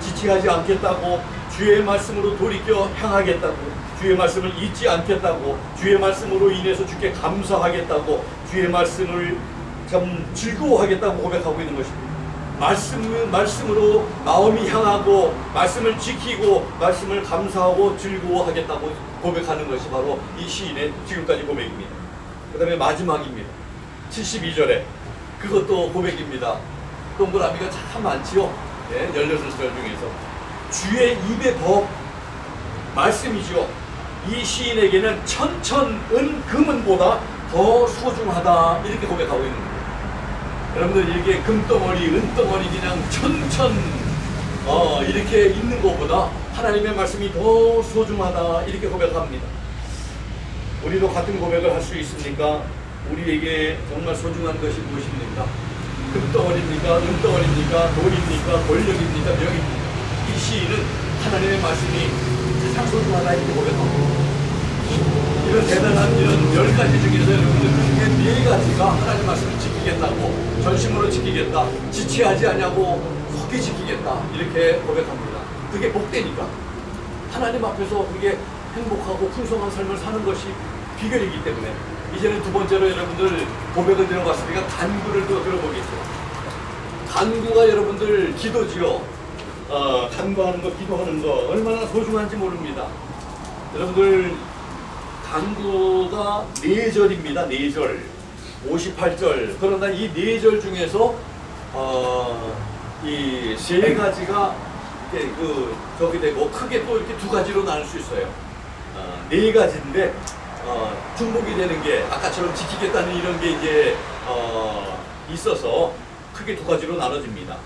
지체하지 않겠다고, 주의 말씀으로 돌이켜 향하겠다고, 주의 말씀을 잊지 않겠다고, 주의 말씀으로 인해서 주께 감사하겠다고, 주의 말씀을 참 즐거워하겠다고 고백하고 있는 것입니다. 말씀으로 마음이 향하고, 말씀을 지키고, 말씀을 감사하고 즐거워하겠다고 고백하는 것이 바로 이 시인의 지금까지 고백입니다. 그 다음에 마지막입니다. 72절에 그것도 고백입니다. 동그라미가 참 많지요. 네, 16절 중에서 주의 입의 법 말씀이죠. 이 시인에게는 천천은 금은보다 더 소중하다 이렇게 고백하고 있는 거예요. 여러분들 이렇게 금덩어리 은덩어리 그냥 천천 이렇게 있는 것보다 하나님의 말씀이 더 소중하다 이렇게 고백합니다. 우리도 같은 고백을 할 수 있습니까? 우리에게 정말 소중한 것이 무엇입니까? 금덩어리입니까? 은덩어리입니까? 돈입니까? 권력입니까? 명입니까? 이 시인은 하나님의 말씀이 가장 소중하다 이렇게 고백하고 이런 대단한 이런 10가지 중에서 여러분들 중에 4가지가 하나님 말씀을 지키겠다고 전심으로 지키겠다 지체하지 않냐고 속히 지키겠다 이렇게 고백합니다. 그게 복되니까 하나님 앞에서 그게 행복하고 풍성한 삶을 사는 것이 비결이기 때문에 이제는 두 번째로 여러분들 고백을 들어봤으니까 간구를 또 들어보겠죠. 간구가 여러분들 기도지요. 간구하는 거 기도하는 거 얼마나 소중한지 모릅니다. 여러분들 간구가 4절입니다. 4절 58절 그러나 이 4절 중에서 이 3가지가 이렇게 저기 되고 크게 또 이렇게 2가지로 나눌 수 있어요. 4가지인데 중복이 되는 게 아까처럼 지키겠다는 이런 게 이제 있어서 크게 2가지로 나눠집니다.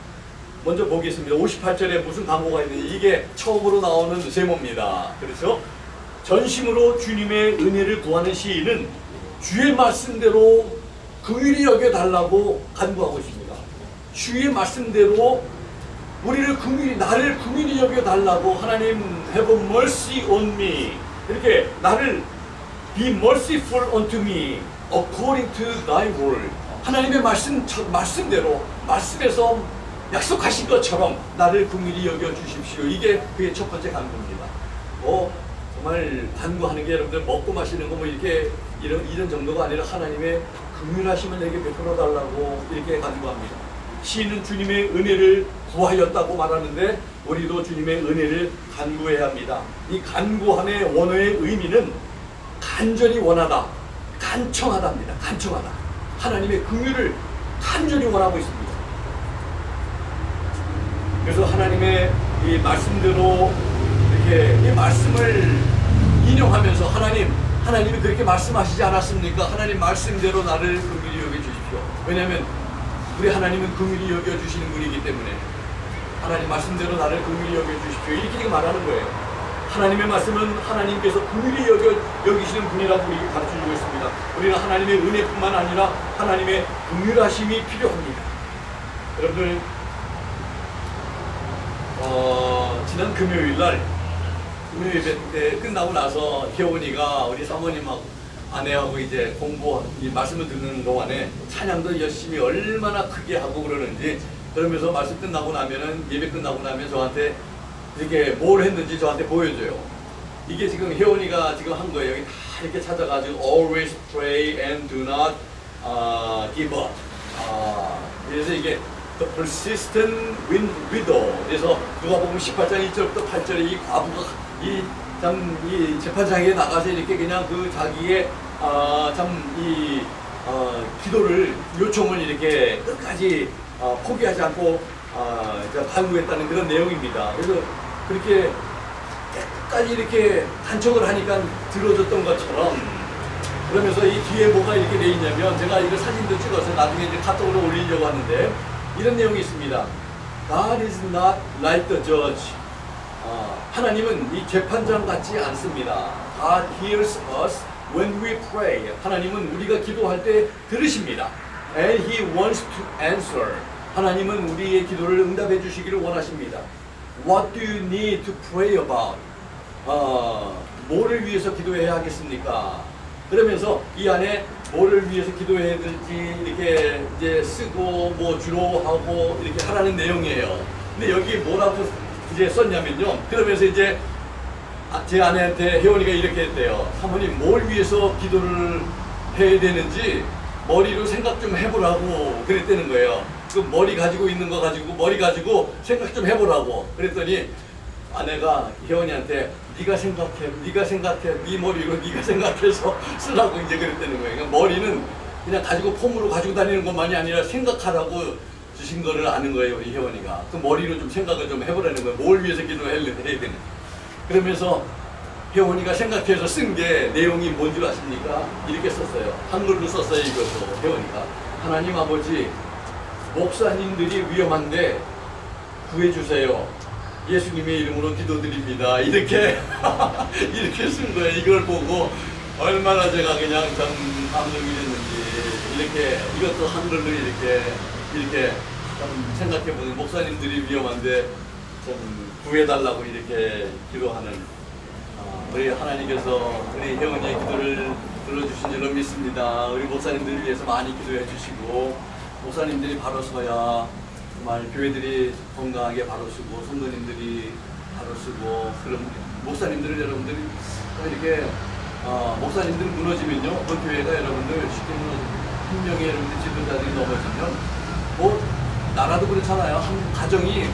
먼저 보겠습니다. 58절에 무슨 간구가 있는지 이게 처음으로 나오는 제목입니다. 그렇죠? 전심으로 주님의 은혜를 구하는 시인은 주의 말씀대로 긍휼히 여겨달라고 간구하고 있습니다. 주의 말씀대로 우리를 긍휼히 나를 긍휼히 여겨달라고 하나님 have mercy on me 이렇게 나를 be merciful unto me according to thy word 하나님의 말씀대로 말씀에서 약속하신 것처럼 나를 긍휼히 여겨주십시오. 이게 그의 첫 번째 간구입니다. 정말 간구하는 게 여러분들 먹고 마시는 거 뭐 이렇게 이런 정도가 아니라 하나님의 긍휼하심을 내게 베풀어 달라고 이렇게 간구합니다. 시인은 주님의 은혜를 구하였다고 말하는데 우리도 주님의 은혜를 간구해야 합니다. 이 간구함의 원어의 의미는 간절히 원하다, 간청하다입니다. 간청하다. 하나님의 긍휼을 간절히 원하고 있습니다. 그래서 하나님의 이 말씀대로 이렇게 이 말씀을 인용하면서 하나님이 그렇게 말씀하시지 않았습니까? 하나님 말씀대로 나를 긍휼히 여겨주십시오. 왜냐하면 우리 하나님은 긍휼히 여겨주시는 분이기 때문에 하나님 말씀대로 나를 긍휼히 여겨주십시오. 이렇게 말하는 거예요. 하나님의 말씀은 하나님께서 긍휼히 여기시는 분이라고 우리에게 가르쳐주고 있습니다. 우리는 하나님의 은혜뿐만 아니라 하나님의 긍휼하심이 필요합니다. 여러분들 지난 금요일날 우리 예배 때 끝나고 나서 혜원이가 우리 사모님하고 아내하고 이제 이 말씀을 듣는 동안에 찬양도 열심히 얼마나 크게 하고 그러는지 그러면서 말씀 끝나고 나면은 예배 끝나고 나면 저한테 이렇게 뭘 했는지 저한테 보여줘요. 이게 지금 혜원이가 지금 한 거예요. 여기 다 이렇게 찾아가지고 always pray and do not give up. 그래서 이게 The persistent widow. 그래서 누가 보면 18장 1절부터 8절에 이 과부가 이 재판장에 나가서 이렇게 그냥 그 자기의 기도를 요청을 이렇게 끝까지 포기하지 않고 간구했다는 그런 내용입니다. 그래서 그렇게 끝까지 이렇게 간청을 하니까 들어줬던 것처럼 그러면서 이 뒤에 뭐가 이렇게 돼 있냐면 제가 이거 사진도 찍어서 나중에 이제 카톡으로 올리려고 하는데 이런 내용이 있습니다. God is not like the judge. 하나님은 이 재판장 같지 않습니다. God hears us when we pray. 하나님은 우리가 기도할 때 들으십니다. And He wants to answer. 하나님은 우리의 기도를 응답해 주시기를 원하십니다. What do you need to pray about? 뭐를 위해서 기도해야 하겠습니까? 그러면서 이 안에 뭐를 위해서 기도해야 될지 이렇게 이제 쓰고 뭐 주로 하고 이렇게 하라는 내용이에요. 근데 여기 뭐라고 이제 썼냐면요. 그러면서 이제 제 아내한테 혜원이가 이렇게 했대요. 사모님 뭘 위해서 기도를 해야 되는지 머리로 생각 좀 해보라고 그랬다는 거예요. 그 머리 가지고 있는 거 가지고 머리 가지고 생각 좀 해보라고 그랬더니 아내가 혜원이한테 네가 생각해 네 머리로 네가 생각해서 쓰라고 이제 그랬다는 거예요. 그러니까 머리는 그냥 가지고 폼으로 가지고 다니는 것만이 아니라 생각하라고 주신 거를 아는 거예요, 우리 혜원이가. 그 머리로 좀 생각을 좀 해보라는 거예요. 뭘 위해서 기도해야 되는. 그러면서 혜원이가 생각해서 쓴 게 내용이 뭔 줄 아십니까? 이렇게 썼어요. 한글로 썼어요, 이것도. 혜원이가. 하나님 아버지, 목사님들이 위험한데 구해주세요. 예수님의 이름으로 기도드립니다. 이렇게 이렇게 쓴 거예요. 이걸 보고 얼마나 제가 그냥 참 감동이 됐는지. 이렇게 이것도 한글로 이렇게 좀 생각해보는, 목사님들이 위험한데 좀 구해달라고 이렇게 기도하는 우리 하나님께서 우리 혜원이의 기도를 들어주신 줄로 믿습니다. 우리 목사님들을 위해서 많이 기도해 주시고, 목사님들이 바로 서야 정말 교회들이 건강하게 바로 서고, 성도님들이 바로 서고, 그럼 목사님들을 여러분들이 이렇게 목사님들이 무너지면요, 그 교회가 여러분들 쉽게 무너지고, 한 명의 여러분들 지도자들이 넘어지면 뭐 나라도 그렇잖아요. 한 가정이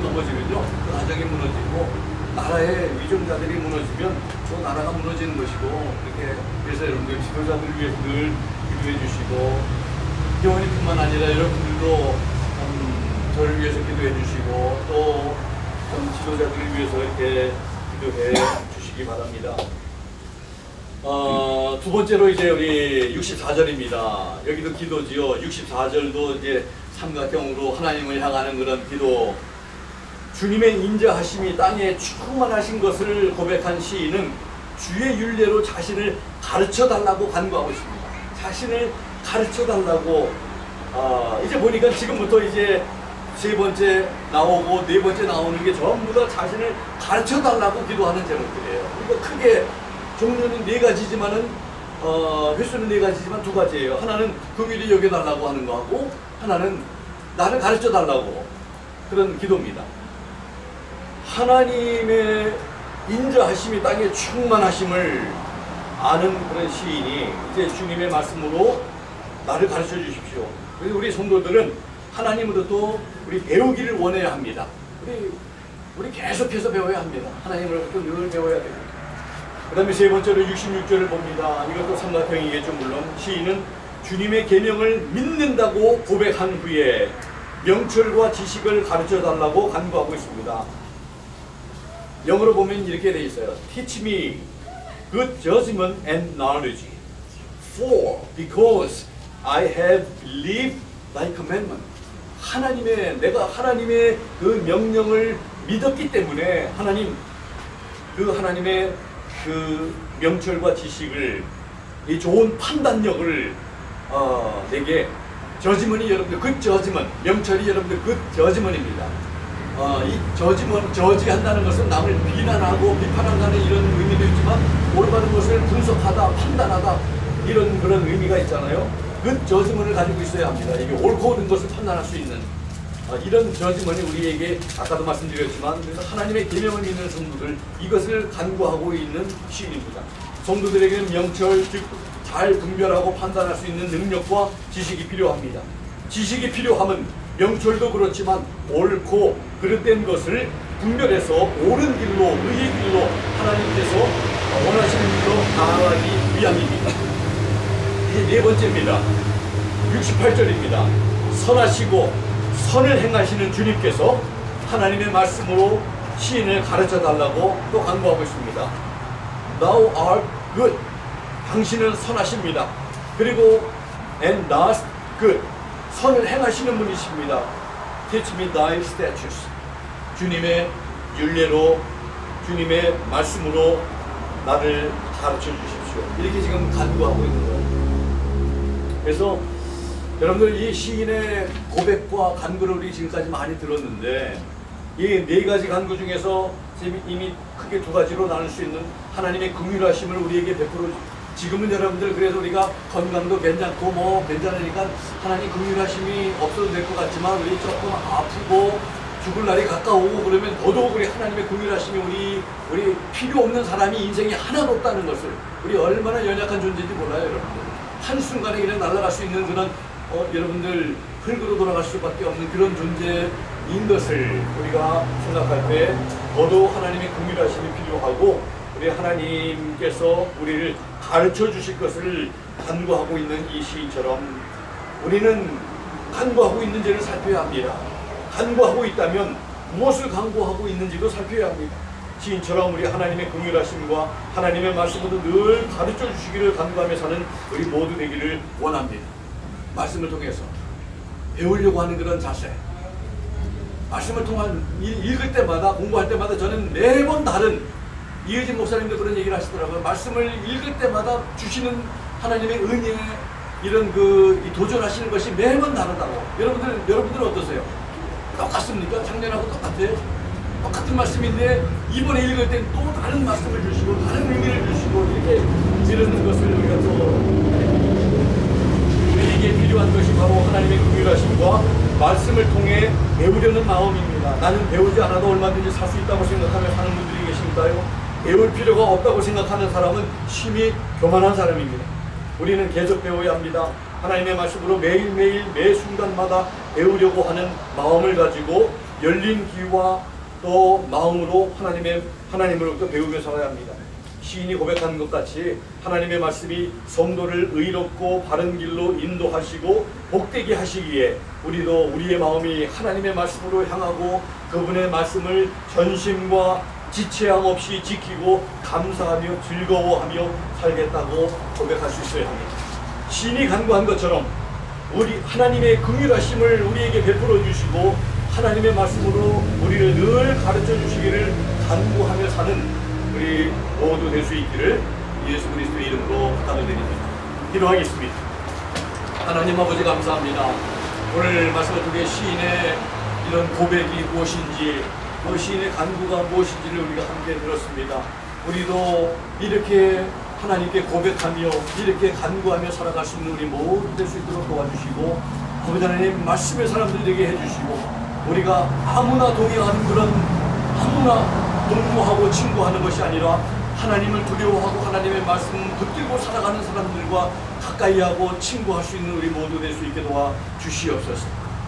넘어지면요, 그 가정이 무너지고, 나라의 위정자들이 무너지면 또 나라가 무너지는 것이고, 이렇게 그래서 여러분들 지도자들을 위해서 늘 기도해 주시고, 교원이뿐만 아니라 여러분들도 저를 위해서 기도해 주시고, 또 지도자들을 위해서 이렇게 기도해 주시기 바랍니다. 두 번째로 이제 우리 64절입니다. 여기도 기도지요. 64절도 이제 삼각형으로 하나님을 향하는 그런 기도. 주님의 인자하심이 땅에 충만하신 것을 고백한 시인은 주의 율례로 자신을 가르쳐 달라고 간구하고 있습니다. 자신을 가르쳐 달라고. 이제 보니까 지금부터 이제 세 번째 나오고 네 번째 나오는 게 전부 다 자신을 가르쳐 달라고 기도하는 제목들이에요. 그러니까 크게 종류는 네 가지지만은 횟수는 네 가지지만 두 가지예요. 하나는 긍휼히 여겨 달라고 하는 거하고, 하나는 나를 가르쳐 달라고, 그런 기도입니다. 하나님의 인자하심이 땅에 충만하심을 아는 그런 시인이 이제 주님의 말씀으로 나를 가르쳐 주십시오. 그래서 우리 성도들은 하나님으로부터 우리 배우기를 원해야 합니다. 우리 계속해서 배워야 합니다. 하나님으로부터 늘 배워야 됩니다. 그 다음에 세 번째로 66절을 봅니다. 이것도 삼각형이겠죠. 물론 시인은 주님의 계명을 믿는다고 고백한 후에 명철과 지식을 가르쳐 달라고 간구하고 있습니다. 영어로 보면 이렇게 돼 있어요. Teach me good judgment and knowledge, for because I have believed thy commandment. 내가 하나님의 그 명령을 믿었기 때문에 하나님의 그 명철과 지식을, 이 좋은 판단력을 내게, 저지먼이 여러분들 그 저지먼, 명철이 여러분들 그 저지먼입니다. 이 저지한다는 것은 남을 비난하고 비판한다는 이런 의미도 있지만, 올바른 것을 분석하다, 판단하다, 이런 그런 의미가 있잖아요. 그 저지먼을 가지고 있어야 합니다. 이게 옳고 옳은 것을 판단할 수 있는 이런 저지먼이 우리에게, 아까도 말씀드렸지만, 그래서 하나님의 계명을 믿는 성도들, 이것을 간구하고 있는 시인입니다. 성도들에게는 명철, 즉 잘 분별하고 판단할 수 있는 능력과 지식이 필요합니다. 지식이 필요하면 명철도 그렇지만 옳고 그릇된 것을 분별해서 옳은 길로, 의의 길로, 하나님께서 원하시는 길로 나아가기 위함입니다. 이제 네 번째입니다. 68절입니다. 선하시고 선을 행하시는 주님께서 하나님의 말씀으로 시인을 가르쳐 달라고 또 간구하고 있습니다. Thou art good. 당신은 선하십니다. 그리고 and dost good. 선을 행하시는 분이십니다. Teach me thy statutes. 주님의 율례로, 주님의 말씀으로 나를 가르쳐 주십시오. 이렇게 지금 간구하고 있는 거예요. 그래서 여러분들 이 시인의 고백과 간구를 우리 지금까지 많이 들었는데, 이 네 가지 간구 중에서 이미 크게 두 가지로 나눌 수 있는 하나님의 긍휼하심을 우리에게 베풀어, 지금은 여러분들 그래서 우리가 건강도 괜찮고 뭐 괜찮으니까 하나님 긍휼하심이 없어도 될 것 같지만, 우리 조금 아프고 죽을 날이 가까우고 그러면 더더욱 우리 하나님의 긍휼하심이 우리 필요 없는 사람이 인생이 하나도 없다는 것을, 우리 얼마나 연약한 존재인지 몰라요, 여러분들. 한순간에 그냥 날아갈 수 있는 그런 여러분들 흙으로 돌아갈 수밖에 없는 그런 존재인 것을 우리가 생각할 때 더더욱 하나님의 긍휼하심이 필요하고, 우리 하나님께서 우리를 가르쳐 주실 것을 간구하고 있는 이 시인처럼 우리는 간구하고 있는지를 살펴야 합니다. 간구하고 있다면 무엇을 간구하고 있는지도 살펴야 합니다. 시인처럼 우리 하나님의 긍휼하심과 하나님의 말씀으로 늘 가르쳐 주시기를 간구하며 사는 우리 모두 되기를 원합니다. 말씀을 통해서 배우려고 하는 그런 자세, 말씀을 통한 읽을 때마다 공부할 때마다 저는 매번 다른, 이의진 목사님도 그런 얘기를 하시더라고요. 말씀을 읽을 때마다 주시는 하나님의 은혜, 이런 이 도전하시는 것이 매번 다르다고. 여러분들은 어떠세요? 똑같습니까? 작년하고 똑같아요? 똑같은 말씀인데 이번에 읽을 땐 또 다른 말씀을 주시고 다른 의미를 주시고 이렇게 이러는 것을 우리가 또, 우리에게 필요한 것이 바로 하나님의 긍휼하심과 말씀을 통해 배우려는 마음입니다. 나는 배우지 않아도 얼마든지 살 수 있다고 생각하며 사는 분들이 계십니까요? 배울 필요가 없다고 생각하는 사람은 심히 교만한 사람입니다. 우리는 계속 배워야 합니다. 하나님의 말씀으로 매일매일 매 순간마다 배우려고 하는 마음을 가지고 열린 귀와 또 마음으로 하나님으로부터 배우며 살아야 합니다. 시인이 고백한 것 같이 하나님의 말씀이 성도를 의롭고 바른 길로 인도하시고 복되게 하시기에 우리도 우리의 마음이 하나님의 말씀으로 향하고 그분의 말씀을 전심과 지체함 없이 지키고 감사하며 즐거워하며 살겠다고 고백할 수 있어야 합니다. 시인이 간구한 것처럼 우리 하나님의 긍휼하심을 우리에게 베풀어 주시고 하나님의 말씀으로 우리를 늘 가르쳐 주시기를 간구하며 사는 우리 모두 될 수 있기를 예수 그리스도의 이름으로 부탁을 드립니다. 기도하겠습니다. 하나님 아버지 감사합니다. 오늘 말씀을 통해 시인의 이런 고백이 무엇인지, 그 시인의 간구가 무엇인지를 우리가 함께 들었습니다. 우리도 이렇게 하나님께 고백하며 이렇게 간구하며 살아갈 수 있는 우리 모두 될 수 있도록 도와주시고, 아버지 하나님 말씀의 사람들 되게 해주시고, 우리가 아무나 동의하는 그런, 아무나 동무하고 친구하는 것이 아니라 하나님을 두려워하고 하나님의 말씀 붙들고 살아가는 사람들과 가까이하고 친구할 수 있는 우리 모두 될 수 있게 도와주시옵소서.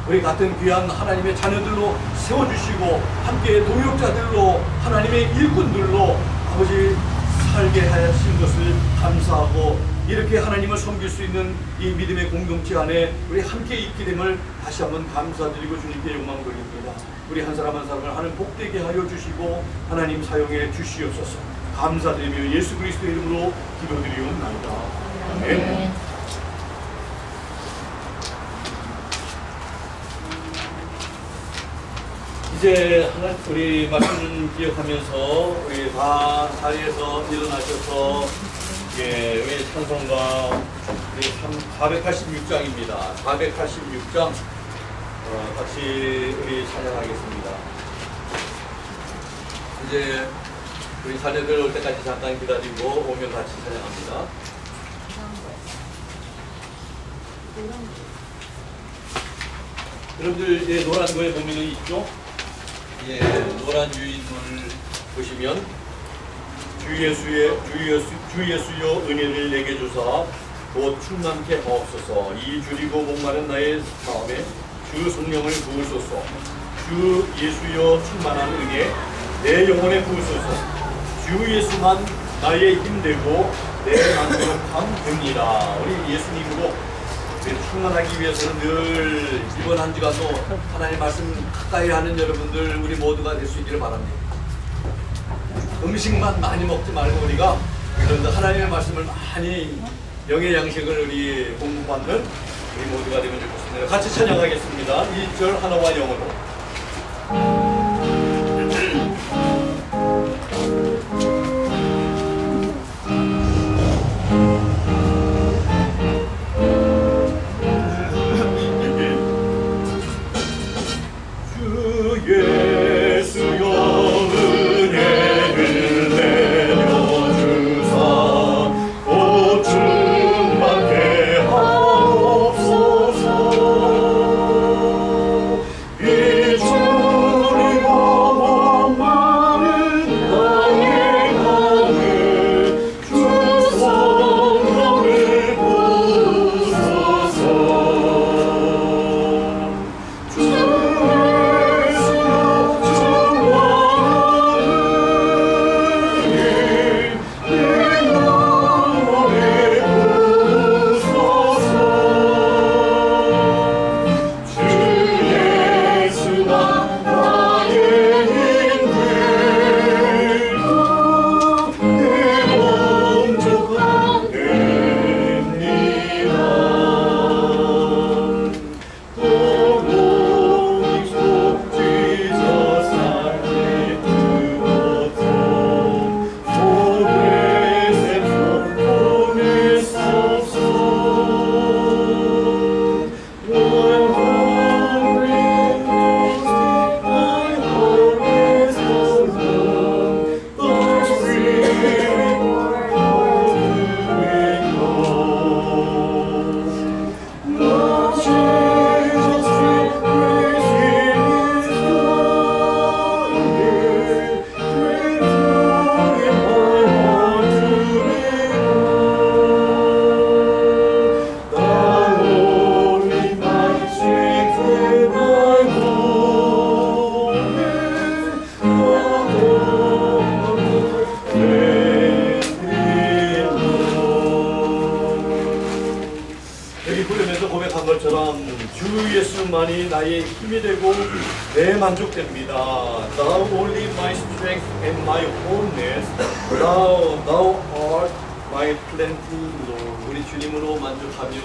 우리 같은 귀한 하나님의 자녀들로 세워주시고 함께 동역자들로 하나님의 일꾼들로 아버지 살게 하신 것을 감사하고, 이렇게 하나님을 섬길 수 있는 이 믿음의 공동체 안에 우리 함께 있게 됨을 다시 한번 감사드리고 주님께 영광 돌립니다. 우리 한 사람 한 사람을 하는 복되게 하여 주시고 하나님 사용해 주시옵소서. 감사드리며 예수 그리스도의 이름으로 기도드리옵나이다. 아멘. 이제 우리 말씀 기억하면서 우리 다 자리에서 일어나셔서 우리 찬송가 우리 486장입니다. 486장 같이 우리 찬양하겠습니다. 이제 우리 자녀들 올 때까지 잠깐 기다리고 오면 같이 찬양합니다. 여러분들 노란 거에 보면은 있죠? 노란 유인문을 보시면 주 예수여 은혜를 내게 주사 곧 충만케 하옵소서. 이 줄이고 목마른 나의 마음에 주 성령을 부으소서. 주 예수여 충만한 은혜 내 영혼에 부으소서. 주 예수만 나의 힘되고 내 만족함 됩니다. 우리 예수님으로 충만하기 위해서는 늘 이번 한 주간도 하나님의 말씀 가까이 하는 여러분들 우리 모두가 될 수 있기를 바랍니다. 음식만 많이 먹지 말고 우리가 하나님의 말씀을 많이 영의 양식을 우리 공부받는 우리 모두가 되면 좋겠습니다. 같이 찬양하겠습니다. 1절 하나와 영어로. 이 주님 여기 부르면서 고백한 것처럼 주 예수만이 나의 힘이 되고 내 만족됩니다. Thou only my strength and my wholeness. Thou art my plenty, Lord. 우리 주님으로 만족하며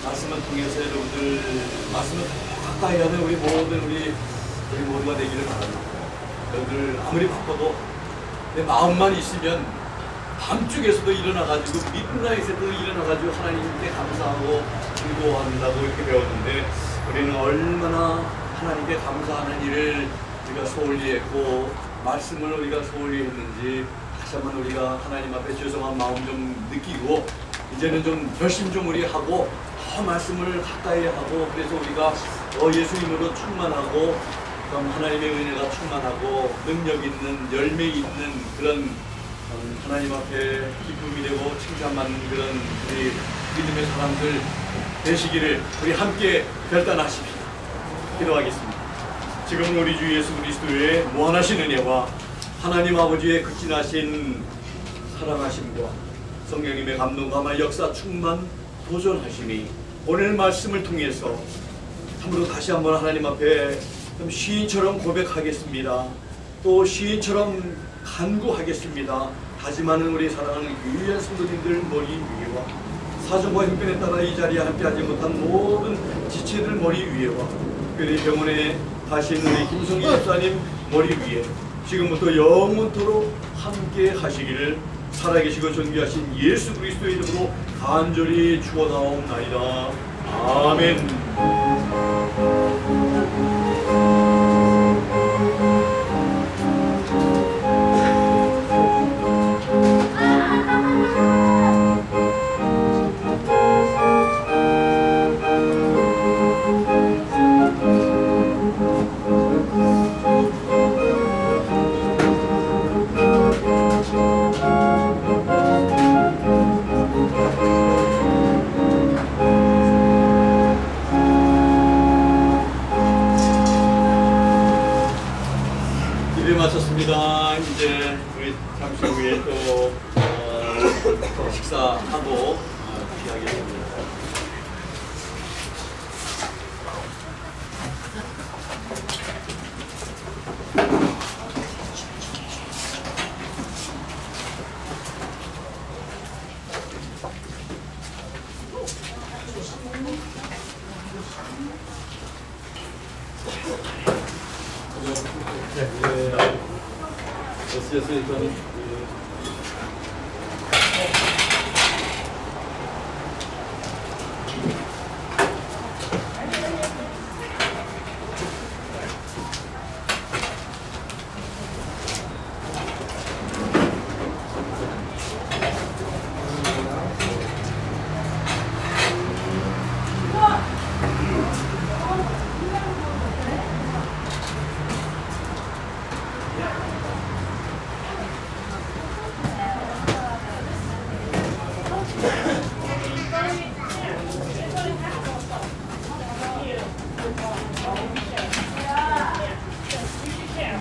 말씀을 통해서 여러분들 말씀을 가까이 하는 우리 모두가 되기를 바랍니다. 여러분들 아무리 바빠도 내 마음만 있으면 밤중에서도 일어나가지고 미드나잇에도 일어나가지고 하나님께 감사하고 기도한다고 이렇게 배웠는데 우리는 얼마나 하나님께 감사하는 일을 우리가 소홀히 했고 말씀을 우리가 소홀히 했는지 다시 한번 우리가 하나님 앞에 죄송한 마음 좀 느끼고 이제는 좀 열심 좀 우리 하고 더 말씀을 가까이 하고 그래서 우리가 예수님으로 충만하고 그럼 하나님의 은혜가 충만하고 능력 있는 열매 있는 그런 하나님 앞에 기쁨이 되고 칭찬받는 그런 우리 믿음의 사람들 되시기를 우리 함께 결단하십시다. 기도하겠습니다. 지금 우리 주 예수 그리스도의 무한하신 은혜와 하나님 아버지의 극진하신 사랑하심과 성령님의 감동감화 역사 충만 도전하심이 오늘 말씀을 통해서 참으로 다시 한번 하나님 앞에 시인처럼 고백하겠습니다. 또 시인처럼 간구하겠습니다. 다짐하는 우리 사랑하는 유일한 성도님들 머리 위에와 사정과 형편에 따라 이 자리에 함께하지 못한 모든 지체들 머리 위에와 특별히 병원에 가신 우리 김성희 집사님 머리 위에 지금부터 영원토록 함께 하시기를 살아계시고 존귀하신 예수 그리스도의 이름으로 간절히 축원하옵나이다. 아멘. 마쳤습니다. 이제 우리 잠시 후에 또 식사하고 하겠습니다. 네. 일단